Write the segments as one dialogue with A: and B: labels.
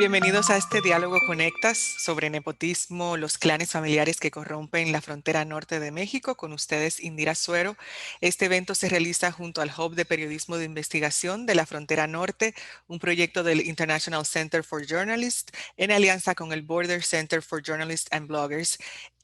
A: Bienvenidos a este diálogo Conectas sobre nepotismo, los clanes familiares que corrompen la frontera norte de México. Con ustedes, Indira Suero. Este evento se realiza junto al Hub de Periodismo de Investigación de la Frontera Norte, un proyecto del International Center for Journalists en alianza con el Border Center for Journalists and Bloggers,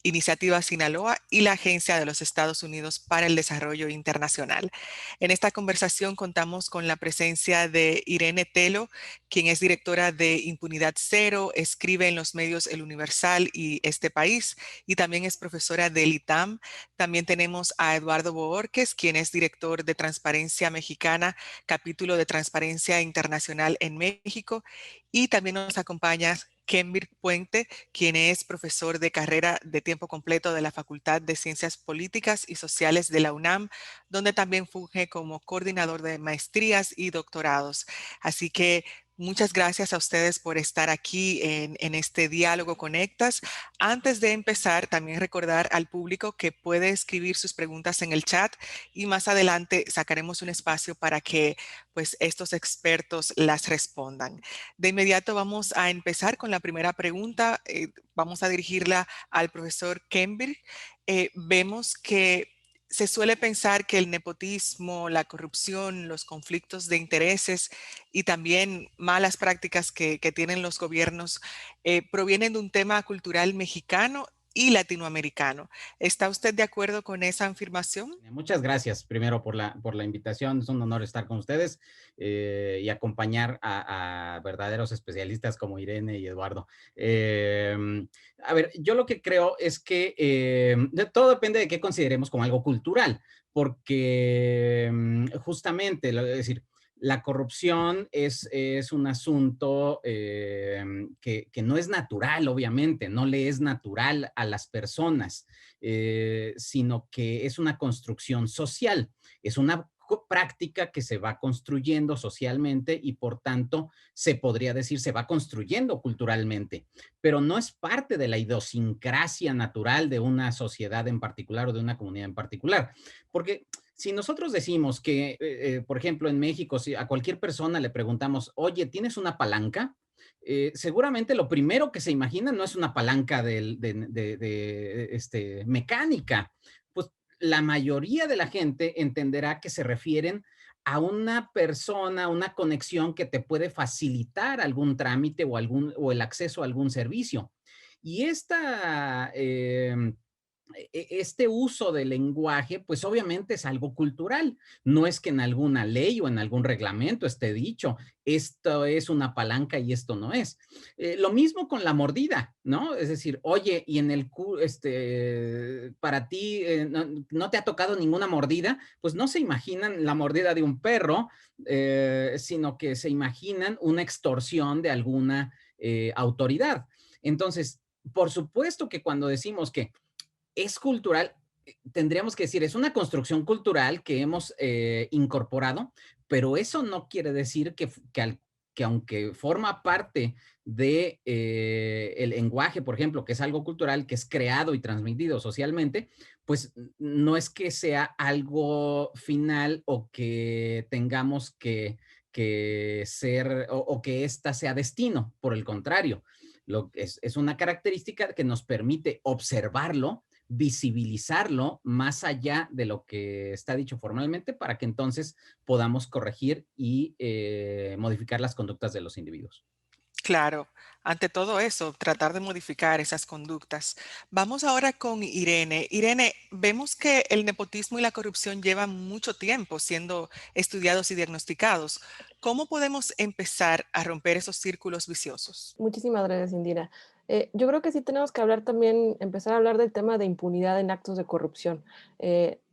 A: Iniciativa Sinaloa y la Agencia de los Estados Unidos para el Desarrollo Internacional. En esta conversación contamos con la presencia de Irene Telo, quien es directora de Impunidad Cero, escribe en los medios El Universal y Este País, y también es profesora del ITAM. También tenemos a Eduardo Bohórquez, quien es director de Transparencia Mexicana, capítulo de Transparencia Internacional en México, y también nos acompaña Kenvir Puente, quien es profesor de carrera de tiempo completo de la Facultad de Ciencias Políticas y Sociales de la UNAM, donde también funge como coordinador de maestrías y doctorados. Así que muchas gracias a ustedes por estar aquí en este diálogo Conectas. Antes de empezar, también recordar al público que puede escribir sus preguntas en el chat y más adelante sacaremos un espacio para que pues estos expertos las respondan. De inmediato vamos a empezar con la primera pregunta. Vamos a dirigirla al profesor Kenvir. Vemos que se suele pensar que el nepotismo, la corrupción, los conflictos de intereses y también malas prácticas que tienen los gobiernos provienen de un tema cultural mexicano y latinoamericano. ¿Está usted de acuerdo con esa afirmación?
B: Muchas gracias primero por la invitación. Es un honor estar con ustedes y acompañar a verdaderos especialistas como Irene y Eduardo. Eh, a ver, yo lo que creo es que todo depende de qué consideremos como algo cultural, porque justamente, es decir, la corrupción es un asunto que no es natural, obviamente, no le es natural a las personas, sino que es una construcción social, es una práctica que se va construyendo socialmente y por tanto se podría decir se va construyendo culturalmente, pero no es parte de la idiosincrasia natural de una sociedad en particular o de una comunidad en particular, porque si nosotros decimos que, por ejemplo, en México, si a cualquier persona le preguntamos, oye, ¿tienes una palanca? Seguramente lo primero que se imagina no es una palanca mecánica. Pues la mayoría de la gente entenderá que se refieren a una persona, una conexión que te puede facilitar algún trámite o el acceso a algún servicio. Y este uso del lenguaje, pues obviamente es algo cultural. No es que en alguna ley o en algún reglamento esté dicho, esto es una palanca y esto no es. Lo mismo con la mordida, ¿no? Es decir, oye, y en el para ti no te ha tocado ninguna mordida, pues no se imaginan la mordida de un perro, sino que se imaginan una extorsión de alguna autoridad. Entonces, por supuesto que cuando decimos que es cultural, tendríamos que decir, es una construcción cultural que hemos incorporado, pero eso no quiere decir que aunque forma parte de el lenguaje, por ejemplo, que es algo cultural, que es creado y transmitido socialmente, pues no es que sea algo final o que tengamos que ser o que ésta sea destino. Por el contrario, es una característica que nos permite observarlo, visibilizarlo más allá de lo que está dicho formalmente para que entonces podamos corregir y modificar las conductas de los individuos.
A: Claro, ante todo eso, tratar de modificar esas conductas. Vamos ahora con Irene. Irene, vemos que el nepotismo y la corrupción llevan mucho tiempo siendo estudiados y diagnosticados. ¿Cómo podemos empezar a romper esos círculos viciosos?
C: Muchísimas gracias, Indira. Yo creo que sí tenemos que hablar también, empezar a hablar del tema de impunidad en actos de corrupción.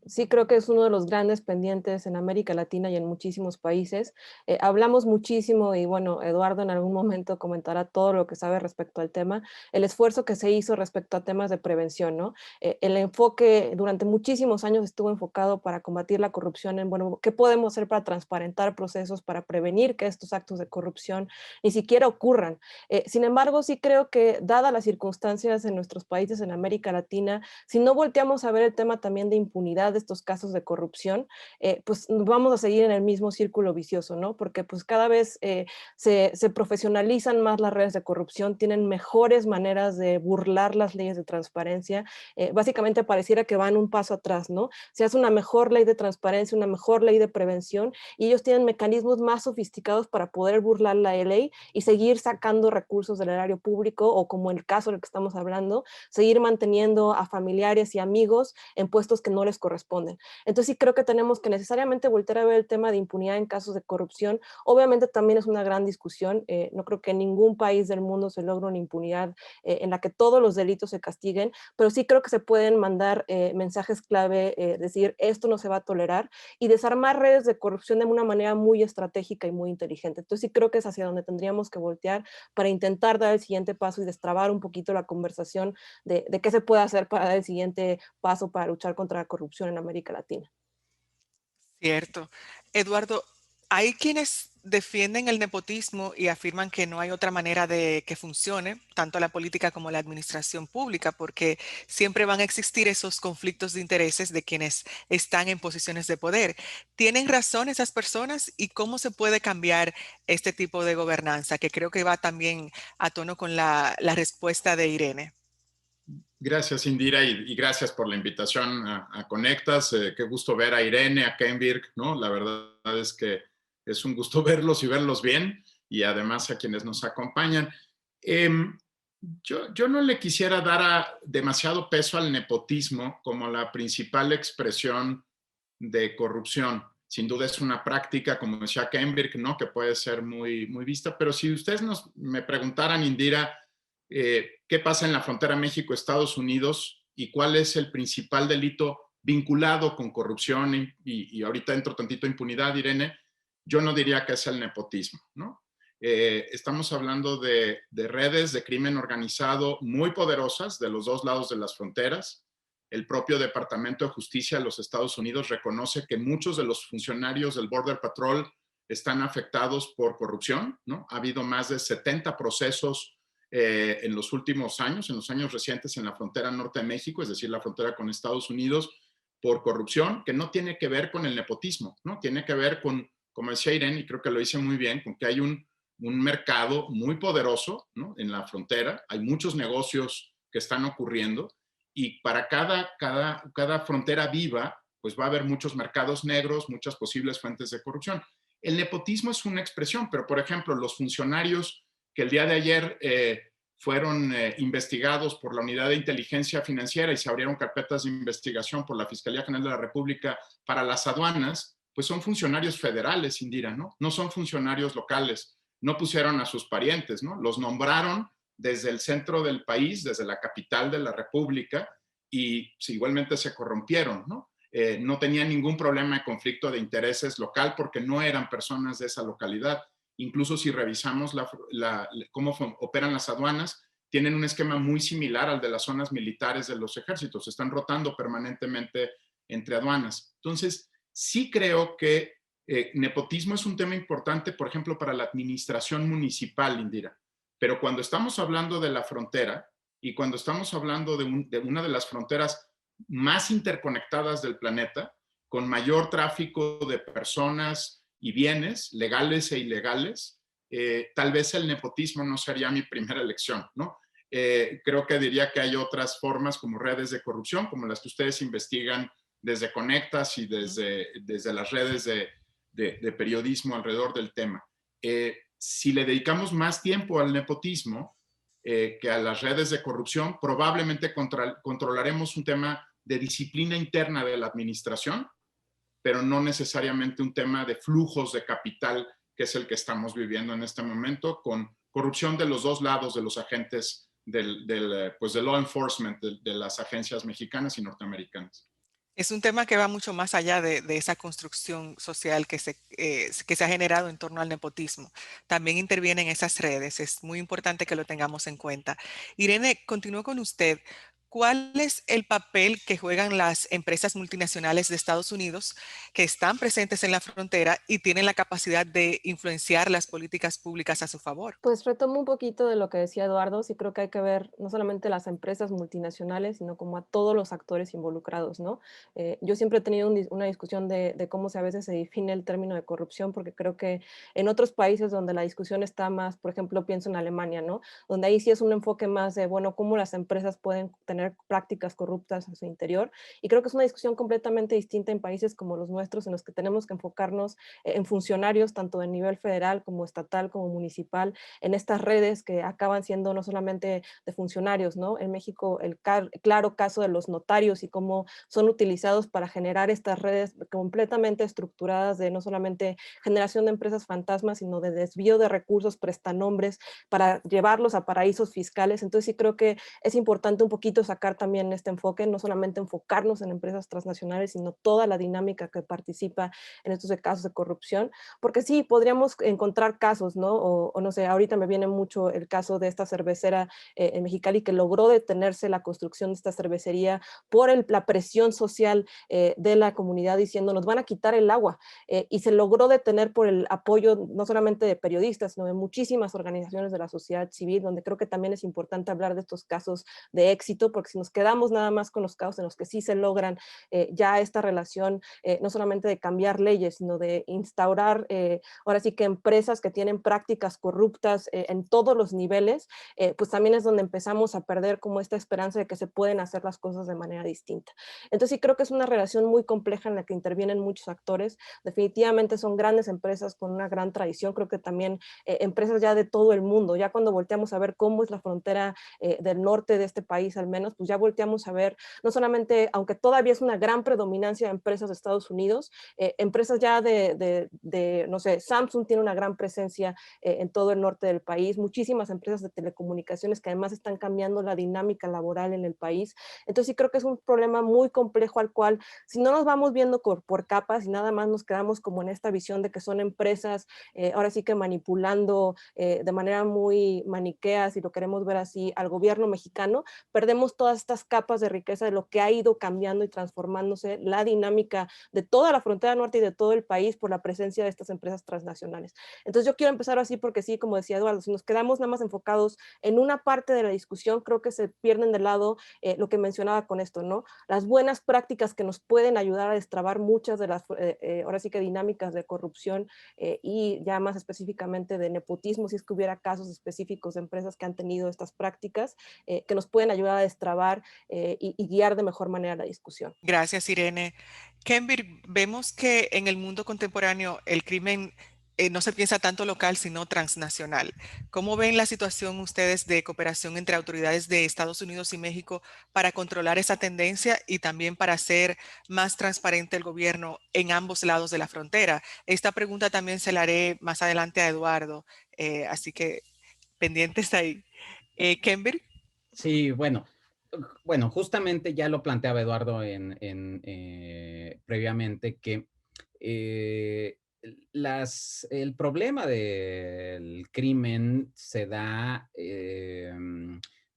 C: Sí creo que es uno de los grandes pendientes en América Latina y en muchísimos países. Hablamos muchísimo y bueno, Eduardo en algún momento comentará todo lo que sabe respecto al tema, el esfuerzo que se hizo respecto a temas de prevención, ¿no? El enfoque durante muchísimos años estuvo enfocado para combatir la corrupción en, bueno, ¿qué podemos hacer para transparentar procesos, para prevenir que estos actos de corrupción ni siquiera ocurran? Sin embargo, sí creo que, dadas las circunstancias en nuestros países en América Latina, si no volteamos a ver el tema también de impunidad de estos casos de corrupción, pues vamos a seguir en el mismo círculo vicioso, ¿no? Porque pues cada vez se profesionalizan más las redes de corrupción, tienen mejores maneras de burlar las leyes de transparencia. Básicamente pareciera que van un paso atrás, ¿no? Se hace una mejor ley de transparencia, una mejor ley de prevención, y ellos tienen mecanismos más sofisticados para poder burlar la ley y seguir sacando recursos del erario público, o como el caso del que estamos hablando, seguir manteniendo a familiares y amigos en puestos que no les corresponden. Entonces sí creo que tenemos que necesariamente volver a ver el tema de impunidad en casos de corrupción. Obviamente también es una gran discusión. No creo que en ningún país del mundo se logre una impunidad en la que todos los delitos se castiguen, pero sí creo que se pueden mandar mensajes clave, decir esto no se va a tolerar, y desarmar redes de corrupción de una manera muy estratégica y muy inteligente. Entonces sí creo que es hacia donde tendríamos que voltear para intentar dar el siguiente paso y destrabar un poquito la conversación de qué se puede hacer para dar el siguiente paso para luchar contra la corrupción en América Latina.
A: Cierto. Eduardo, hay quienes defienden el nepotismo y afirman que no hay otra manera de que funcione, tanto la política como la administración pública, porque siempre van a existir esos conflictos de intereses de quienes están en posiciones de poder. ¿Tienen razón esas personas y cómo se puede cambiar este tipo de gobernanza? Que creo que va también a tono con la respuesta de Irene.
D: Gracias, Indira, y gracias por la invitación a Conectas. Qué gusto ver a Irene, a Kenvirk, ¿no? La verdad es que es un gusto verlos y verlos bien, y además a quienes nos acompañan. Eh, yo no le quisiera dar demasiado peso al nepotismo como la principal expresión de corrupción. Sin duda es una práctica, como decía Kenvirk, ¿no? Que puede ser muy vista, pero si ustedes me preguntaran, Indira, qué pasa en la frontera México-Estados Unidos y cuál es el principal delito vinculado con corrupción y ahorita entro tantito impunidad, Irene, yo no diría que es el nepotismo, ¿no? Estamos hablando de redes de crimen organizado muy poderosas de los dos lados de las fronteras. El propio Departamento de Justicia de los Estados Unidos reconoce que muchos de los funcionarios del Border Patrol están afectados por corrupción, ¿no? Ha habido más de 70 procesos en los últimos años, en los años recientes, en la frontera norte de México, es decir, la frontera con Estados Unidos, por corrupción, que no tiene que ver con el nepotismo, ¿no? Tiene que ver con, como decía Irene, y creo que lo dice muy bien, con que hay un mercado muy poderoso, ¿no? En la frontera, hay muchos negocios que están ocurriendo, y para cada frontera viva, pues va a haber muchos mercados negros, muchas posibles fuentes de corrupción. El nepotismo es una expresión, pero por ejemplo, los funcionarios que el día de ayer fueron investigados por la Unidad de Inteligencia Financiera y se abrieron carpetas de investigación por la Fiscalía General de la República para las aduanas, pues son funcionarios federales, Indira, ¿no? No son funcionarios locales, no pusieron a sus parientes, ¿no? Los nombraron desde el centro del país, desde la capital de la República, y pues, igualmente se corrompieron, ¿no? No tenían ningún problema de conflicto de intereses local porque no eran personas de esa localidad. Incluso si revisamos cómo operan las aduanas, tienen un esquema muy similar al de las zonas militares de los ejércitos. Están rotando permanentemente entre aduanas. Entonces, sí creo que nepotismo es un tema importante, por ejemplo, para la administración municipal, Indira. Pero cuando estamos hablando de la frontera y cuando estamos hablando de una de las fronteras más interconectadas del planeta, con mayor tráfico de personas y bienes, legales e ilegales, tal vez el nepotismo no sería mi primera elección, ¿no? Creo que diría que hay otras formas como redes de corrupción, como las que ustedes investigan desde Conectas y desde las redes de periodismo alrededor del tema. Si le dedicamos más tiempo al nepotismo que a las redes de corrupción, probablemente controlaremos un tema de disciplina interna de la administración, pero no necesariamente un tema de flujos de capital, que es el que estamos viviendo en este momento, con corrupción de los dos lados de los agentes del law enforcement, de las agencias mexicanas y norteamericanas.
A: Es un tema que va mucho más allá de esa construcción social que se ha generado en torno al nepotismo. También intervienen esas redes. Es muy importante que lo tengamos en cuenta. Irene, continúo con usted. ¿cuál es el papel que juegan las empresas multinacionales de Estados Unidos que están presentes en la frontera y tienen la capacidad de influenciar las políticas públicas a su favor?
C: Pues retomo un poquito de lo que decía Eduardo, sí creo que hay que ver no solamente las empresas multinacionales, sino como a todos los actores involucrados, ¿no? Yo siempre he tenido una discusión de cómo a veces se define el término de corrupción, porque creo que en otros países donde la discusión está más, por ejemplo, pienso en Alemania, ¿no? Donde ahí sí es un enfoque más de, bueno, cómo las empresas pueden tener prácticas corruptas en su interior. Y creo que es una discusión completamente distinta en países como los nuestros, en los que tenemos que enfocarnos en funcionarios, tanto de nivel federal como estatal, como municipal, en estas redes que acaban siendo no solamente de funcionarios, ¿no? En México el claro caso de los notarios y cómo son utilizados para generar estas redes completamente estructuradas de no solamente generación de empresas fantasmas, sino de desvío de recursos, prestanombres para llevarlos a paraísos fiscales. Entonces sí creo que es importante un poquito sacar también este enfoque, no solamente enfocarnos en empresas transnacionales, sino toda la dinámica que participa en estos casos de corrupción, porque sí, podríamos encontrar casos, ¿no? O no sé, ahorita me viene mucho el caso de esta cervecera en Mexicali que logró detenerse la construcción de esta cervecería por la presión social de la comunidad diciendo nos van a quitar el agua y se logró detener por el apoyo no solamente de periodistas, sino de muchísimas organizaciones de la sociedad civil, donde creo que también es importante hablar de estos casos de éxito, porque si nos quedamos nada más con los casos en los que sí se logran ya esta relación, no solamente de cambiar leyes, sino de instaurar ahora sí que empresas que tienen prácticas corruptas en todos los niveles, pues también es donde empezamos a perder como esta esperanza de que se pueden hacer las cosas de manera distinta. Entonces sí creo que es una relación muy compleja en la que intervienen muchos actores. Definitivamente son grandes empresas con una gran tradición, creo que también empresas ya de todo el mundo. Ya cuando volteamos a ver cómo es la frontera del norte de este país al menos, pues ya volteamos a ver no solamente, aunque todavía es una gran predominancia de empresas de Estados Unidos, empresas ya no sé, Samsung tiene una gran presencia en todo el norte del país, muchísimas empresas de telecomunicaciones que además están cambiando la dinámica laboral en el país. Entonces sí creo que es un problema muy complejo al cual, si no nos vamos viendo por capas y nada más nos quedamos como en esta visión de que son empresas, ahora sí que manipulando de manera muy maniquea, si lo queremos ver así, al gobierno mexicano, perdemos todas estas capas de riqueza de lo que ha ido cambiando y transformándose la dinámica de toda la frontera norte y de todo el país por la presencia de estas empresas transnacionales. Entonces yo quiero empezar así porque sí, como decía Eduardo, si nos quedamos nada más enfocados en una parte de la discusión, creo que se pierden de lado lo que mencionaba con esto, ¿no? Las buenas prácticas que nos pueden ayudar a destrabar muchas de las, ahora sí que dinámicas de corrupción y ya más específicamente de nepotismo, si es que hubiera casos específicos de empresas que han tenido estas prácticas, que nos pueden ayudar a destrabar y guiar de mejor manera la discusión.
A: Gracias, Irene. Kenvir, vemos que en el mundo contemporáneo el crimen no se piensa tanto local, sino transnacional. ¿Cómo ven la situación ustedes de cooperación entre autoridades de Estados Unidos y México para controlar esa tendencia y también para hacer más transparente el gobierno en ambos lados de la frontera? Esta pregunta también se la haré más adelante a Eduardo, así que pendientes ahí. Kenvir.
B: Sí, bueno, justamente ya lo planteaba Eduardo previamente que el problema del crimen se da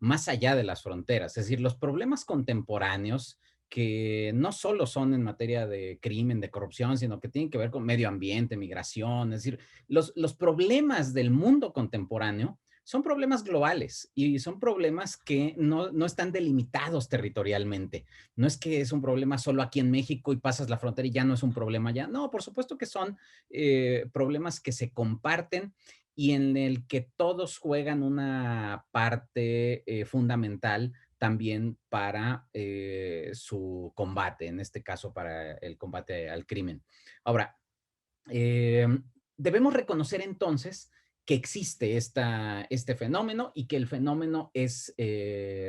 B: más allá de las fronteras, es decir, los problemas contemporáneos que no solo son en materia de crimen, de corrupción, sino que tienen que ver con medio ambiente, migración, es decir, los problemas del mundo contemporáneo son problemas globales y son problemas que no están delimitados territorialmente. No es que es un problema solo aquí en México y pasas la frontera y ya no es un problema ya. No, por supuesto que son problemas que se comparten y en el que todos juegan una parte fundamental también para su combate, en este caso para el combate al crimen. Ahora, debemos reconocer entonces que existe este fenómeno y que el fenómeno es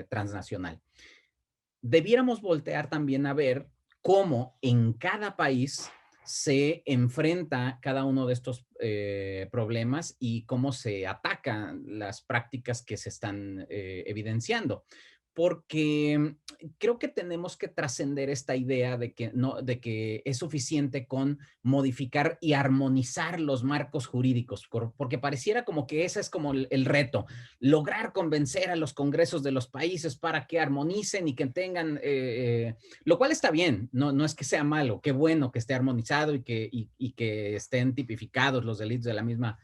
B: transnacional. Debiéramos voltear también a ver cómo en cada país se enfrenta cada uno de estos problemas y cómo se atacan las prácticas que se están evidenciando. porque creo que tenemos que trascender esta idea de que, no, de que es suficiente con modificar y armonizar los marcos jurídicos, porque pareciera como que ese es como el reto, lograr convencer a los congresos de los países para que armonicen y que tengan, lo cual está bien, no es que sea malo, qué bueno que esté armonizado y que estén tipificados los delitos de la misma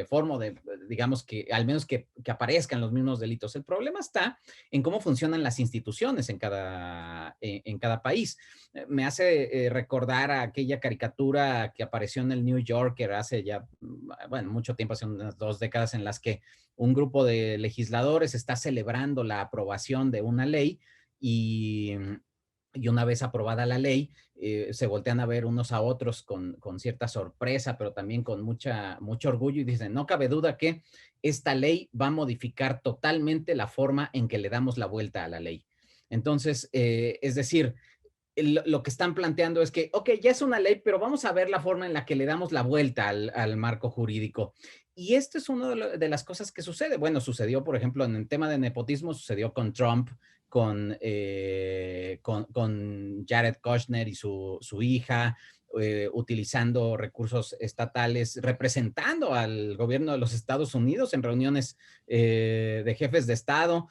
B: forma, digamos que al menos que aparezcan los mismos delitos. El problema está en cómo funcionan las instituciones en cada país. Me hace recordar a aquella caricatura que apareció en el New Yorker hace ya, bueno, mucho tiempo, hace unas 2 décadas, en las que un grupo de legisladores está celebrando la aprobación de una ley y una vez aprobada la ley, se voltean a ver unos a otros con cierta sorpresa, pero también con mucho orgullo y dicen, no cabe duda que esta ley va a modificar totalmente la forma en que le damos la vuelta a la ley. Entonces, es decir, lo que están planteando es que, ok, ya es una ley, pero vamos a ver la forma en la que le damos la vuelta al marco jurídico. Y esto es una de las cosas que sucede. Bueno, sucedió, por ejemplo, en el tema de nepotismo, sucedió con Trump, con Jared Kushner y su hija, utilizando recursos estatales, representando al gobierno de los Estados Unidos en reuniones de jefes de Estado,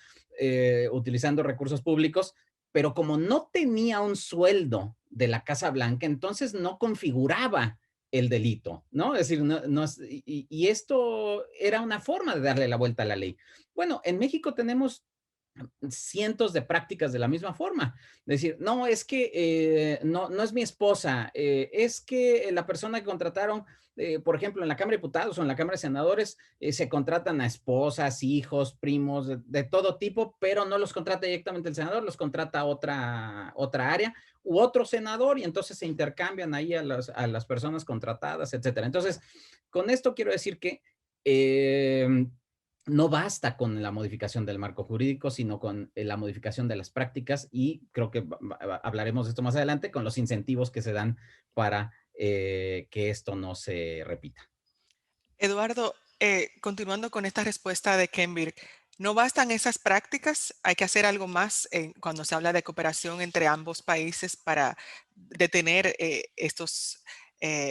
B: utilizando recursos públicos, pero como no tenía un sueldo de la Casa Blanca, entonces no configuraba el delito, ¿no? Es decir, y esto era una forma de darle la vuelta a la ley. Bueno, en México tenemos cientos de prácticas de la misma forma. Decir, no, es que no es mi esposa, es que la persona que contrataron, por ejemplo, en la Cámara de Diputados o en la Cámara de Senadores, se contratan a esposas, hijos, primos, de todo tipo, pero no los contrata directamente el senador, los contrata otra área u otro senador y entonces se intercambian ahí a las personas contratadas, etcétera. Entonces, con esto quiero decir que no basta con la modificación del marco jurídico, sino con la modificación de las prácticas y creo que hablaremos de esto más adelante con los incentivos que se dan para que esto no se repita.
A: Eduardo, continuando con esta respuesta de Kenberg, ¿no bastan esas prácticas? ¿Hay que hacer algo más cuando se habla de cooperación entre ambos países para detener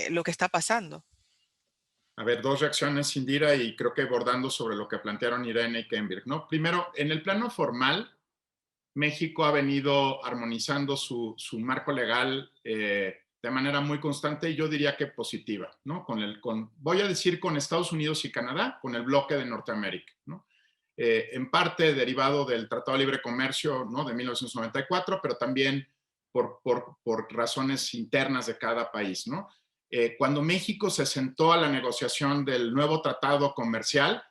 A: lo que está pasando?
D: A ver, 2 reacciones, Indira, y creo que abordando sobre lo que plantearon Irene y Kenberg, ¿no? Primero, en el plano formal, México ha venido armonizando su marco legal de manera muy constante y yo diría que positiva, ¿no? Voy a decir con Estados Unidos y Canadá, con el bloque de Norteamérica, ¿no? En parte derivado del Tratado de Libre Comercio, ¿no? De 1994, pero también por razones internas de cada país, ¿no? Cuando México se sentó a la negociación del nuevo tratado comercial,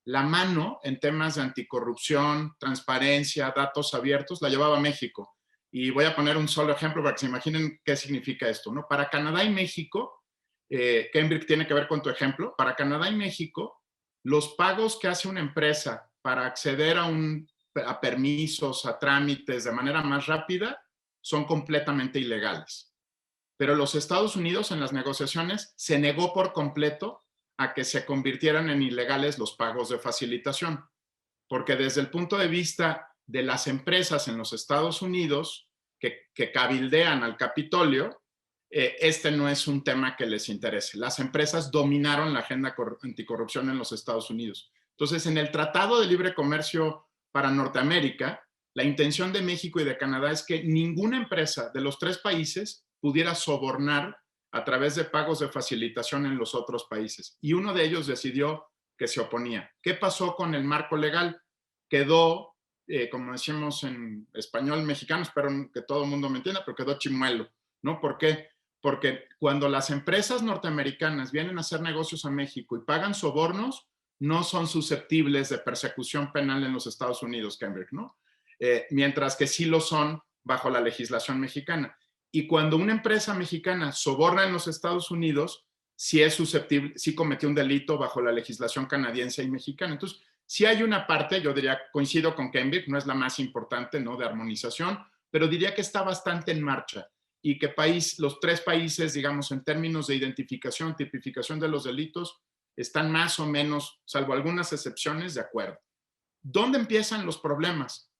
D: la mano en temas de anticorrupción, transparencia, datos abiertos, la llevaba México. Y voy a poner un solo ejemplo para que se imaginen qué significa esto, ¿no? Para Canadá y México, Kenberg tiene que ver con tu ejemplo, para Canadá y México, los pagos que hace una empresa para acceder a permisos, a trámites de manera más rápida, son completamente ilegales. Pero los Estados Unidos en las negociaciones se negó por completo a que se convirtieran en ilegales los pagos de facilitación, porque desde el punto de vista de las empresas en los Estados Unidos que cabildean al Capitolio, este no es un tema que les interese. Las empresas dominaron la agenda anticorrupción en los Estados Unidos. Entonces, en el Tratado de Libre Comercio para Norteamérica, la intención de México y de Canadá es que ninguna empresa de los 3 países pudiera sobornar a través de pagos de facilitación en los otros países. Y uno de ellos decidió que se oponía. ¿Qué pasó con el marco legal? Quedó, como decimos en español mexicano, espero que todo el mundo me entienda, pero quedó chimuelo, ¿no? ¿Por qué? Porque cuando las empresas norteamericanas vienen a hacer negocios a México y pagan sobornos, no son susceptibles de persecución penal en los Estados Unidos, Kenberg, ¿no? Mientras que sí lo son bajo la legislación mexicana. Y cuando una empresa mexicana soborna en los Estados Unidos, sí es susceptible, sí cometió un delito bajo la legislación canadiense y mexicana. Entonces, sí hay una parte, yo diría, coincido con Kenberg, no es la más importante, ¿no?, de armonización, pero diría que está bastante en marcha y que los 3 países, digamos, en términos de identificación, tipificación de los delitos, están más o menos, salvo algunas excepciones, de acuerdo. ¿Dónde empiezan los problemas?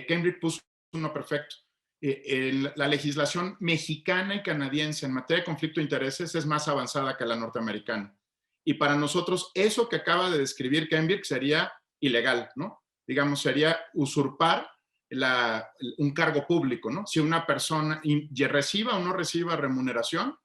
D: Cambridge puso uno perfecto. La legislación mexicana y canadiense en materia de conflicto de intereses es más avanzada que la norteamericana. Y para nosotros eso que acaba de describir Cambridge sería ilegal, ¿no? Digamos, sería usurpar un cargo público, ¿no? Si una persona reciba o no reciba remuneración,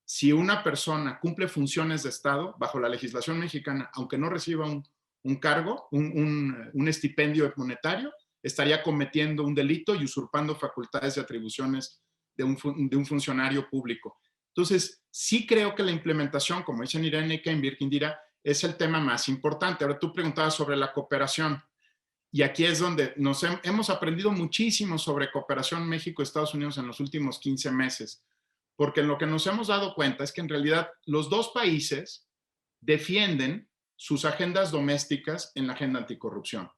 D: si una persona cumple funciones de Estado bajo la legislación mexicana, aunque no reciba un cargo, un estipendio monetario, estaría cometiendo un delito y usurpando facultades y atribuciones de un funcionario público. Entonces, sí creo que la implementación, como dicen Irene y Cambridge, Indira, es el tema más importante. Ahora tú preguntabas sobre la cooperación. Y aquí es donde hemos aprendido muchísimo sobre cooperación México-Estados Unidos en los últimos 15 meses, porque lo que nos hemos dado cuenta es que en realidad los dos países defienden sus agendas domésticas en la agenda anticorrupción.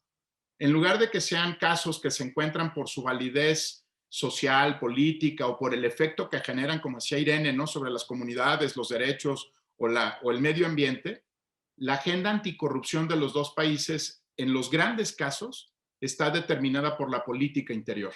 D: En lugar de que sean casos que se encuentran por su validez social, política o por el efecto que generan, como decía Irene, ¿no? Sobre las comunidades, los derechos o el medio ambiente, la agenda anticorrupción de los dos países en los grandes casos está determinada por la política interior.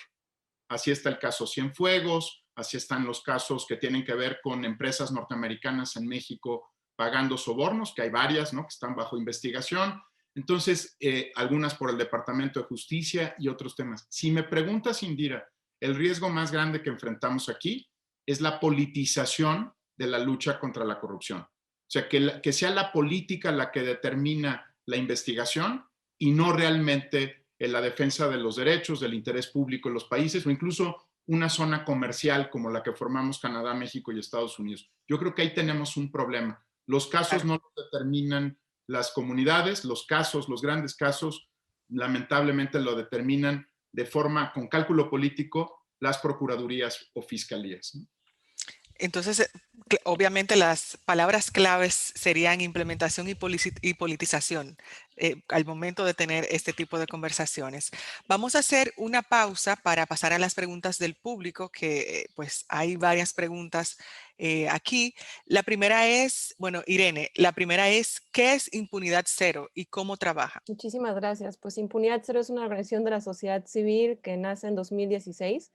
D: Así está el caso Cienfuegos, así están los casos que tienen que ver con empresas norteamericanas en México pagando sobornos, que hay varias, ¿no? Que están bajo investigación. Entonces, algunas por el Departamento de Justicia y otros temas. Si me preguntas, Indira, el riesgo más grande que enfrentamos aquí es la politización de la lucha contra la corrupción. O sea, que sea la política la que determina la investigación y no realmente la defensa de los derechos, del interés público en los países o incluso una zona comercial como la que formamos Canadá, México y Estados Unidos. Yo creo que ahí tenemos un problema. Los casos no los determinan las comunidades, los grandes casos, lamentablemente lo determinan de forma, con cálculo político, las procuradurías o fiscalías, ¿no?
A: Entonces, obviamente las palabras claves serían implementación y politización al momento de tener este tipo de conversaciones. Vamos a hacer una pausa para pasar a las preguntas del público, que pues hay varias preguntas aquí. La primera es, bueno, Irene, la primera es, ¿qué es Impunidad Cero y cómo trabaja?
C: Muchísimas gracias. Pues Impunidad Cero es una organización de la sociedad civil que nace en 2016.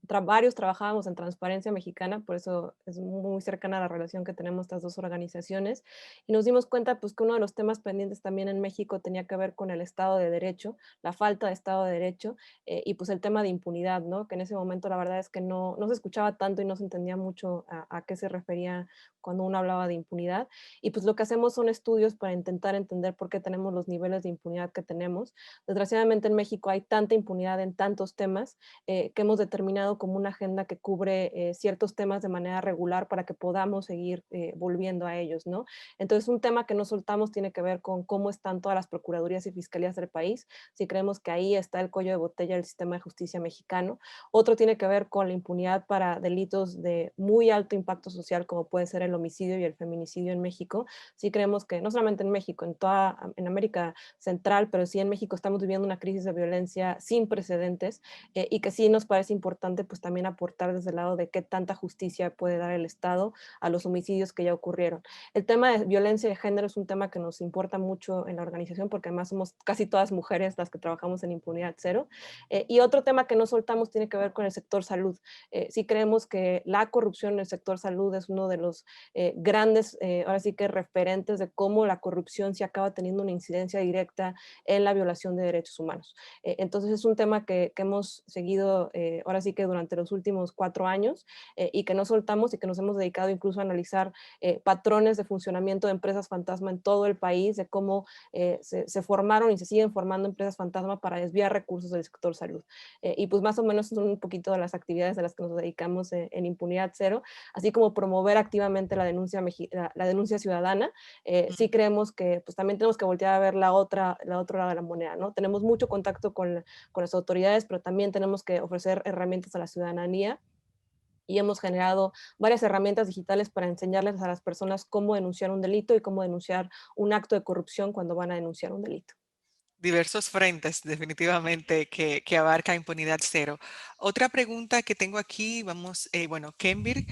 C: Varios trabajábamos en Transparencia Mexicana, por eso es muy cercana a la relación que tenemos estas dos organizaciones, y nos dimos cuenta pues, que uno de los temas pendientes también en México tenía que ver con el Estado de Derecho, la falta de Estado de Derecho, y pues el tema de impunidad, ¿no? Que en ese momento la verdad es que no se escuchaba tanto y no se entendía mucho a qué se refería cuando uno hablaba de impunidad, y pues lo que hacemos son estudios para intentar entender por qué tenemos los niveles de impunidad que tenemos. Desgraciadamente en México hay tanta impunidad en tantos temas que hemos determinado como una agenda que cubre ciertos temas de manera regular para que podamos seguir volviendo a ellos, ¿no? Entonces, un tema que no soltamos tiene que ver con cómo están todas las procuradurías y fiscalías del país, si creemos que ahí está el cuello de botella del sistema de justicia mexicano. Otro tiene que ver con la impunidad para delitos de muy alto impacto social, como puede ser el homicidio y el feminicidio en México. Sí creemos que no solamente en México, en América Central, pero sí en México estamos viviendo una crisis de violencia sin precedentes y que sí nos parece importante pues también aportar desde el lado de qué tanta justicia puede dar el Estado a los homicidios que ya ocurrieron. El tema de violencia de género es un tema que nos importa mucho en la organización porque además somos casi todas mujeres las que trabajamos en Impunidad Cero. Y otro tema que no soltamos tiene que ver con el sector salud. Sí creemos que la corrupción en el sector salud es uno de los grandes, ahora sí que referentes de cómo la corrupción sí acaba teniendo una incidencia directa en la violación de derechos humanos. Entonces es un tema que hemos seguido ahora sí que durante los últimos 4 años y que no soltamos y que nos hemos dedicado incluso a analizar patrones de funcionamiento de empresas fantasma en todo el país, de cómo se formaron y se siguen formando empresas fantasma para desviar recursos del sector salud. Y pues más o menos son un poquito de las actividades a las que nos dedicamos en Impunidad Cero, así como promover activamente la denuncia ciudadana. Sí creemos que pues también tenemos que voltear a ver la otra lado de la moneda, ¿no? Tenemos mucho contacto con las autoridades, pero también tenemos que ofrecer herramientas a la ciudadanía y hemos generado varias herramientas digitales para enseñarles a las personas cómo denunciar un delito y cómo denunciar un acto de corrupción cuando van a denunciar un delito.
A: Diversos frentes, definitivamente, que abarca Impunidad Cero. Otra pregunta que tengo aquí, vamos, bueno, Cambridge,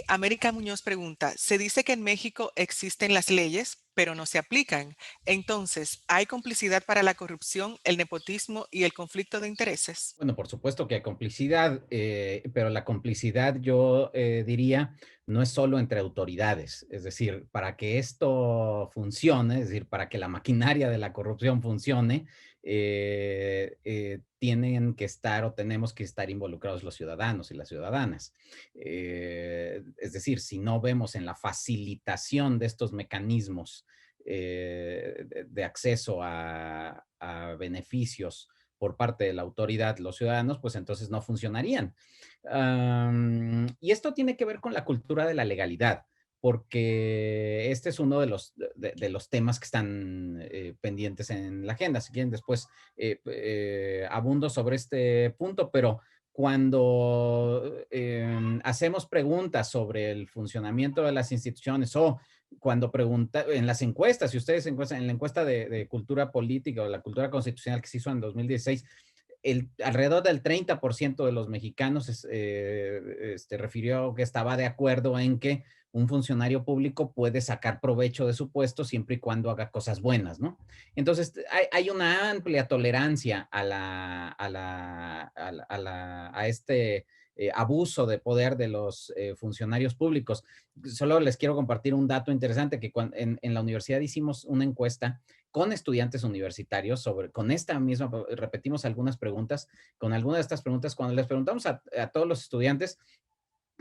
A: América Muñoz pregunta, se dice que en México existen las leyes, pero no se aplican. Entonces, ¿hay complicidad para la corrupción, el nepotismo y el conflicto de intereses?
B: Bueno, por supuesto que hay complicidad, pero la complicidad yo diría no es solo entre autoridades. Es decir, para que esto funcione, es decir, para que la maquinaria de la corrupción funcione, tienen que estar o tenemos que estar involucrados los ciudadanos y las ciudadanas. Es decir, si no vemos en la facilitación de estos mecanismos de acceso a beneficios por parte de la autoridad, los ciudadanos, pues entonces no funcionarían. Y esto tiene que ver con la cultura de la legalidad, porque este es uno de los temas que están pendientes en la agenda. Si quieren, después abundo sobre este punto, pero cuando hacemos preguntas sobre el funcionamiento de las instituciones o cuando pregunta en las encuestas, si ustedes encuestan, en la encuesta de cultura política o la cultura constitucional que se hizo en 2016, alrededor del 30% de los mexicanos refirió que estaba de acuerdo en que un funcionario público puede sacar provecho de su puesto siempre y cuando haga cosas buenas, ¿no? Entonces, hay una amplia tolerancia a este abuso de poder de los funcionarios públicos. Solo les quiero compartir un dato interesante que en la universidad hicimos una encuesta con estudiantes universitarios con esta misma, repetimos algunas preguntas, con algunas de estas preguntas, cuando les preguntamos a todos los estudiantes,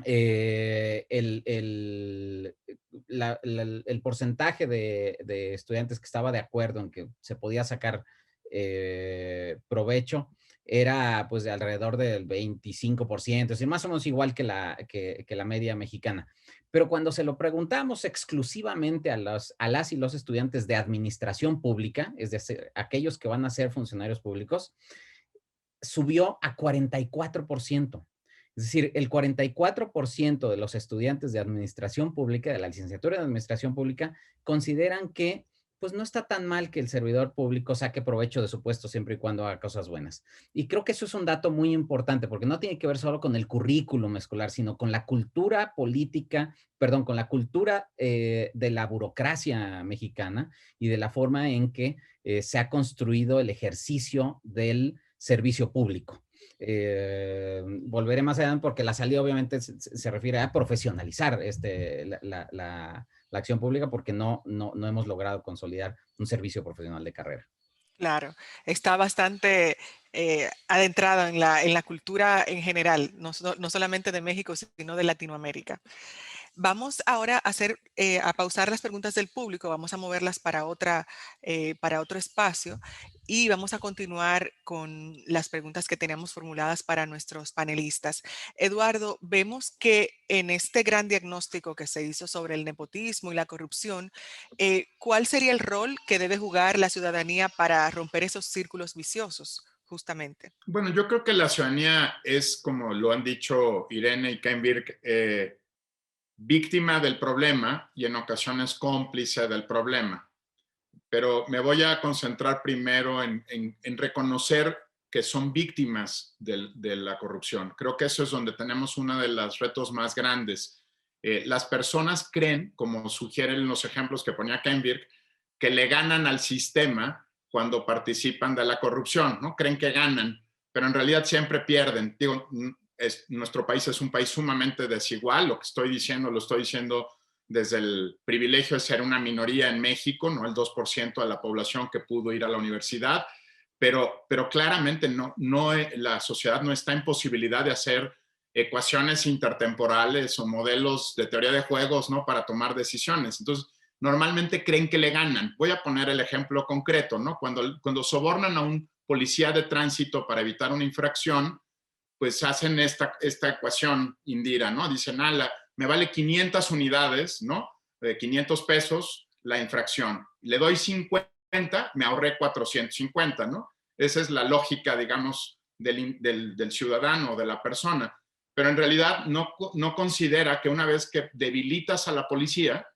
B: el porcentaje de estudiantes que estaba de acuerdo en que se podía sacar provecho era pues de alrededor del 25%, es decir, más o menos igual que la media mexicana. Pero cuando se lo preguntamos exclusivamente a las y los estudiantes de administración pública, es decir, aquellos que van a ser funcionarios públicos, subió a 44%. Es decir, el 44% de los estudiantes de administración pública, de la licenciatura de administración pública, consideran que pues no está tan mal que el servidor público saque provecho de su puesto siempre y cuando haga cosas buenas. Y creo que eso es un dato muy importante porque no tiene que ver solo con el currículum escolar, sino con la cultura política, perdón, con la cultura de la burocracia mexicana y de la forma en que se ha construido el ejercicio del servicio público. Volveré más adelante porque la salida obviamente se refiere a profesionalizar la acción pública porque no hemos logrado consolidar un servicio profesional de carrera.
A: Claro, está bastante adentrado en la cultura en general, no solamente de México, sino de Latinoamérica. Vamos ahora a pausar las preguntas del público, vamos a moverlas para otro espacio y vamos a continuar con las preguntas que teníamos formuladas para nuestros panelistas. Eduardo, vemos que en este gran diagnóstico que se hizo sobre el nepotismo y la corrupción, ¿cuál sería el rol que debe jugar la ciudadanía para romper esos círculos viciosos, justamente?
D: Bueno, yo creo que la ciudadanía es, como lo han dicho Irene y Ken Birk, víctima del problema y en ocasiones cómplice del problema. Pero me voy a concentrar primero en reconocer que son víctimas de la corrupción. Creo que eso es donde tenemos uno de los retos más grandes. Las personas creen, como sugieren los ejemplos que ponía Ken Birk, que le ganan al sistema cuando participan de la corrupción, ¿no? Creen que ganan, pero en realidad siempre pierden. Digo, nuestro país es un país sumamente desigual, lo que estoy diciendo, lo estoy diciendo desde el privilegio de ser una minoría en México, no el 2% de la población que pudo ir a la universidad, pero claramente la sociedad no está en posibilidad de hacer ecuaciones intertemporales o modelos de teoría de juegos, ¿no? Para tomar decisiones. Entonces, normalmente creen que le ganan. Voy a poner el ejemplo concreto, ¿no? Cuando sobornan a un policía de tránsito para evitar una infracción, pues hacen esta ecuación, Indira, ¿no? Dicen, me vale 500 unidades, ¿no? De 500 pesos la infracción. Le doy 50, me ahorré 450, ¿no? Esa es la lógica, digamos, del ciudadano, de la persona. Pero en realidad no considera que una vez que debilitas a la policía,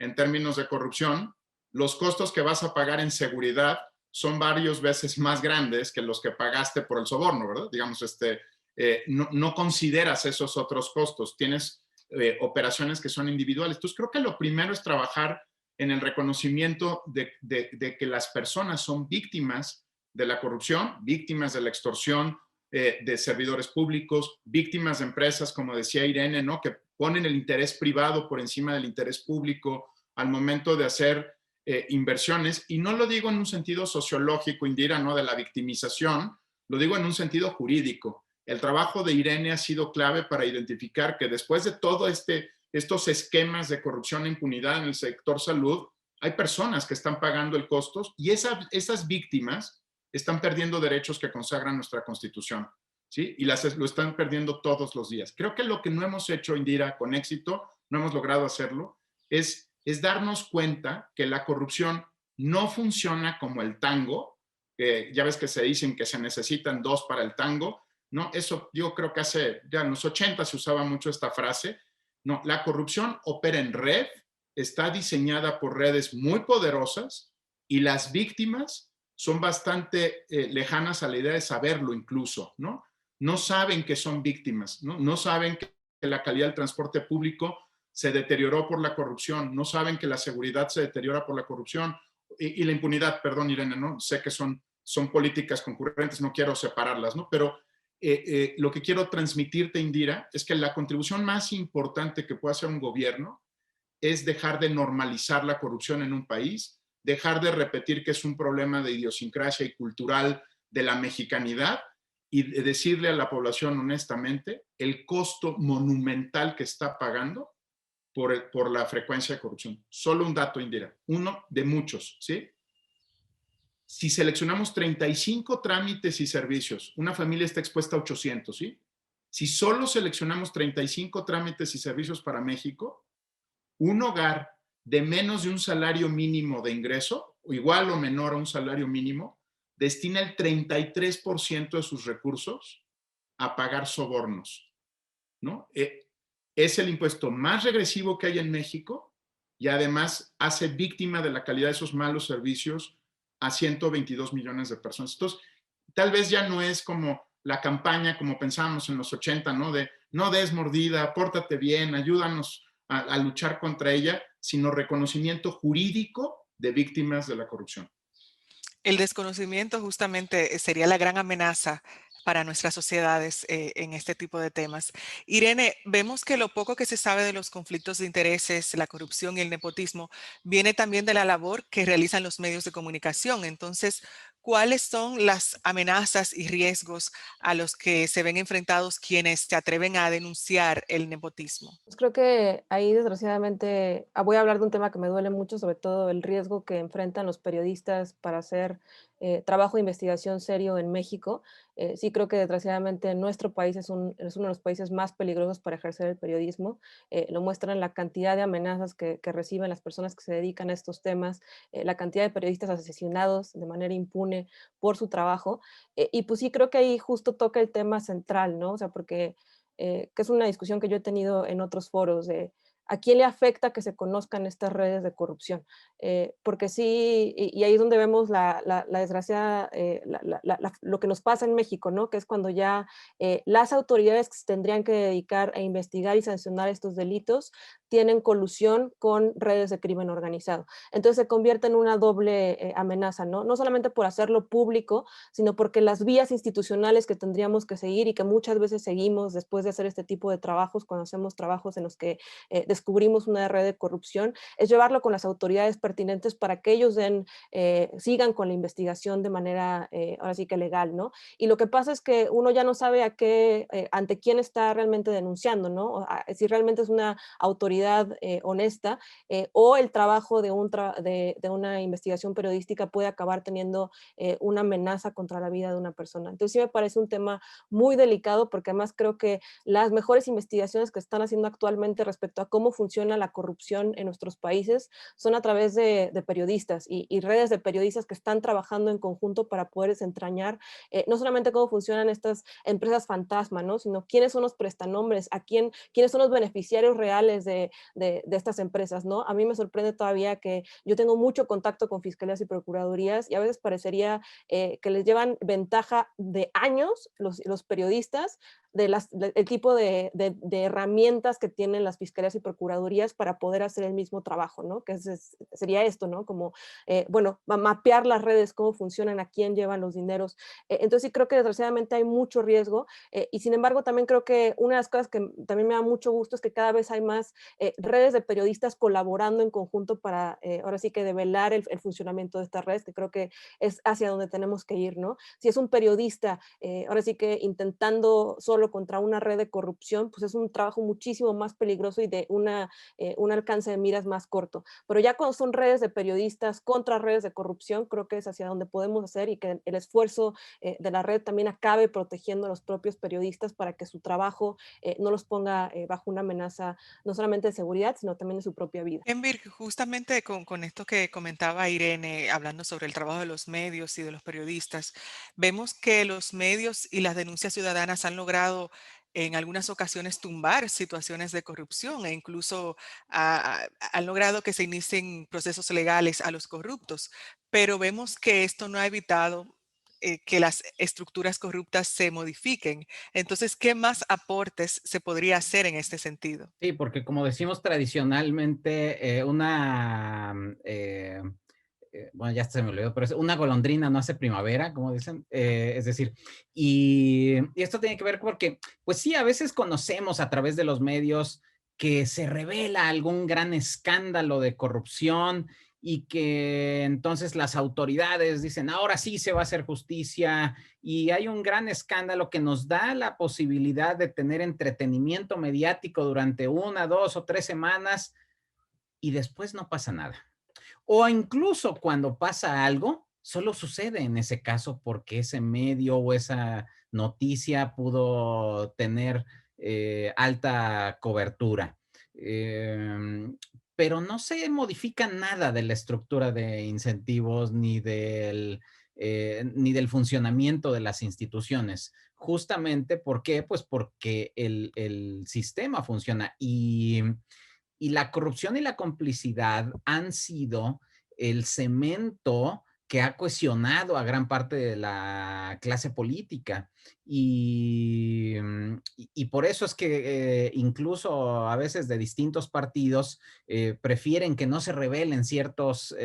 D: en términos de corrupción, los costos que vas a pagar en seguridad son varias veces más grandes que los que pagaste por el soborno, ¿verdad? Digamos, no consideras esos otros costos, tienes operaciones que son individuales. Entonces creo que lo primero es trabajar en el reconocimiento de que las personas son víctimas de la corrupción, víctimas de la extorsión de servidores públicos, víctimas de empresas, como decía Irene, ¿no? Que ponen el interés privado por encima del interés público al momento de hacer inversiones. Y no lo digo en un sentido sociológico, Indira, ¿no? De la victimización, lo digo en un sentido jurídico. El trabajo de Irene ha sido clave para identificar que después de todo estos esquemas de corrupción e impunidad en el sector salud, hay personas que están pagando el costo y esas víctimas están perdiendo derechos que consagran nuestra Constitución, ¿sí? Y lo están perdiendo todos los días. Creo que lo que no hemos hecho, Indira, con éxito, no hemos logrado hacerlo, es darnos cuenta que la corrupción no funciona como el tango. Ya ves que se dicen que se necesitan dos para el tango, ¿no? Eso yo creo que ya en los 80 se usaba mucho esta frase. No, la corrupción opera en red, está diseñada por redes muy poderosas y las víctimas son bastante lejanas a la idea de saberlo incluso, ¿no? No saben que son víctimas, ¿no? No saben que la calidad del transporte público se deterioró por la corrupción, no saben que la seguridad se deteriora por la corrupción y la impunidad, perdón, Irene, ¿no? Sé que son políticas concurrentes, no quiero separarlas, ¿no? Pero lo que quiero transmitirte, Indira, es que la contribución más importante que puede hacer un gobierno es dejar de normalizar la corrupción en un país, dejar de repetir que es un problema de idiosincrasia y cultural de la mexicanidad y de decirle a la población honestamente el costo monumental que está pagando por la frecuencia de corrupción. Solo un dato, Indira, uno de muchos, ¿sí? Si seleccionamos 35 trámites y servicios, una familia está expuesta a 800, ¿sí? Si solo seleccionamos 35 trámites y servicios para México, un hogar de menos de un salario mínimo de ingreso, o igual o menor a un salario mínimo, destina el 33% de sus recursos a pagar sobornos, ¿no? Es el impuesto más regresivo que hay en México y además hace víctima de la calidad de esos malos servicios a 122 millones de personas. Entonces, tal vez ya no es como la campaña como pensábamos en los 80, ¿no? De no des mordida, pórtate bien, ayúdanos a luchar contra ella, sino reconocimiento jurídico de víctimas de la corrupción.
A: El desconocimiento justamente sería la gran amenaza para nuestras sociedades en este tipo de temas. Irene, vemos que lo poco que se sabe de los conflictos de intereses, la corrupción y el nepotismo viene también de la labor que realizan los medios de comunicación. Entonces, ¿cuáles son las amenazas y riesgos a los que se ven enfrentados quienes se atreven a denunciar el nepotismo?
C: Pues creo que ahí desgraciadamente voy a hablar de un tema que me duele mucho, sobre todo el riesgo que enfrentan los periodistas para hacer trabajo de investigación serio en México. Sí creo que desgraciadamente nuestro país es uno de los países más peligrosos para ejercer el periodismo. Lo muestran la cantidad de amenazas que reciben las personas que se dedican a estos temas, la cantidad de periodistas asesinados de manera impune por su trabajo. Y pues sí creo que ahí justo toca el tema central, ¿no? O sea, porque que es una discusión que yo he tenido en otros foros, de a quién le afecta que se conozcan estas redes de corrupción. Porque sí, y ahí es donde vemos la desgracia, lo que nos pasa en México, ¿no? Que es cuando ya las autoridades que se tendrían que dedicar a investigar y sancionar estos delitos tienen colusión con redes de crimen organizado. Entonces se convierte en una doble amenaza, ¿no? No solamente por hacerlo público, sino porque las vías institucionales que tendríamos que seguir y que muchas veces seguimos después de hacer este tipo de trabajos, cuando hacemos trabajos en los que descubrimos una red de corrupción, es llevarlo con las autoridades pertinentes para que ellos sigan con la investigación de manera, ahora sí que legal, ¿no? Y lo que pasa es que uno ya no sabe ante quién está realmente denunciando, ¿no? Si realmente es una autoridad honesta o el trabajo de una investigación periodística puede acabar teniendo una amenaza contra la vida de una persona. Entonces sí me parece un tema muy delicado porque además creo que las mejores investigaciones que están haciendo actualmente respecto a cómo funciona la corrupción en nuestros países son a través de periodistas y redes de periodistas que están trabajando en conjunto para poder desentrañar no solamente cómo funcionan estas empresas fantasma, ¿no? Sino quiénes son los prestanombres, quiénes son los beneficiarios reales de estas empresas, ¿no? A mí me sorprende todavía que yo tengo mucho contacto con fiscalías y procuradurías y a veces parecería que les llevan ventaja de años los periodistas el tipo de herramientas que tienen las fiscalías y procuradurías para poder hacer el mismo trabajo, ¿no? Que sería esto, ¿no? Como, bueno, mapear las redes, cómo funcionan, a quién llevan los dineros. Entonces sí creo que desgraciadamente hay mucho riesgo y sin embargo también creo que una de las cosas que también me da mucho gusto es que cada vez hay más redes de periodistas colaborando en conjunto para ahora sí que develar el funcionamiento de estas redes, que creo que es hacia donde tenemos que ir, ¿no? Si es un periodista, ahora sí que intentando solo contra una red de corrupción, pues es un trabajo muchísimo más peligroso y de un alcance de miras más corto. Pero ya cuando son redes de periodistas contra redes de corrupción, creo que es hacia donde podemos hacer y que el esfuerzo de la red también acabe protegiendo a los propios periodistas para que su trabajo no los ponga bajo una amenaza no solamente de seguridad, sino también de su propia vida.
A: Envir, justamente con esto que comentaba Irene, hablando sobre el trabajo de los medios y de los periodistas, vemos que los medios y las denuncias ciudadanas han logrado en algunas ocasiones tumbar situaciones de corrupción e incluso han logrado que se inicien procesos legales a los corruptos, pero vemos que esto no ha evitado que las estructuras corruptas se modifiquen. Entonces, ¿qué más aportes se podría hacer en este sentido?
B: Sí, porque como decimos tradicionalmente, bueno, ya se me olvidó, pero es una golondrina no hace primavera, como dicen. Es decir, y esto tiene que ver porque, pues sí, a veces conocemos a través de los medios que se revela algún gran escándalo de corrupción y que entonces las autoridades dicen, ahora sí se va a hacer justicia y hay un gran escándalo que nos da la posibilidad de tener entretenimiento mediático durante 1, 2 o 3 semanas y después no pasa nada. O incluso cuando pasa algo, solo sucede en ese caso porque ese medio o esa noticia pudo tener alta cobertura. Eh, pero no se modifica nada de la estructura de incentivos ni del funcionamiento de las instituciones. Justamente, ¿por qué? Pues porque el sistema funciona y la corrupción y la complicidad han sido el cemento que ha cohesionado a gran parte de la clase política. Y por eso es que incluso a veces de distintos partidos prefieren que no se revelen ciertos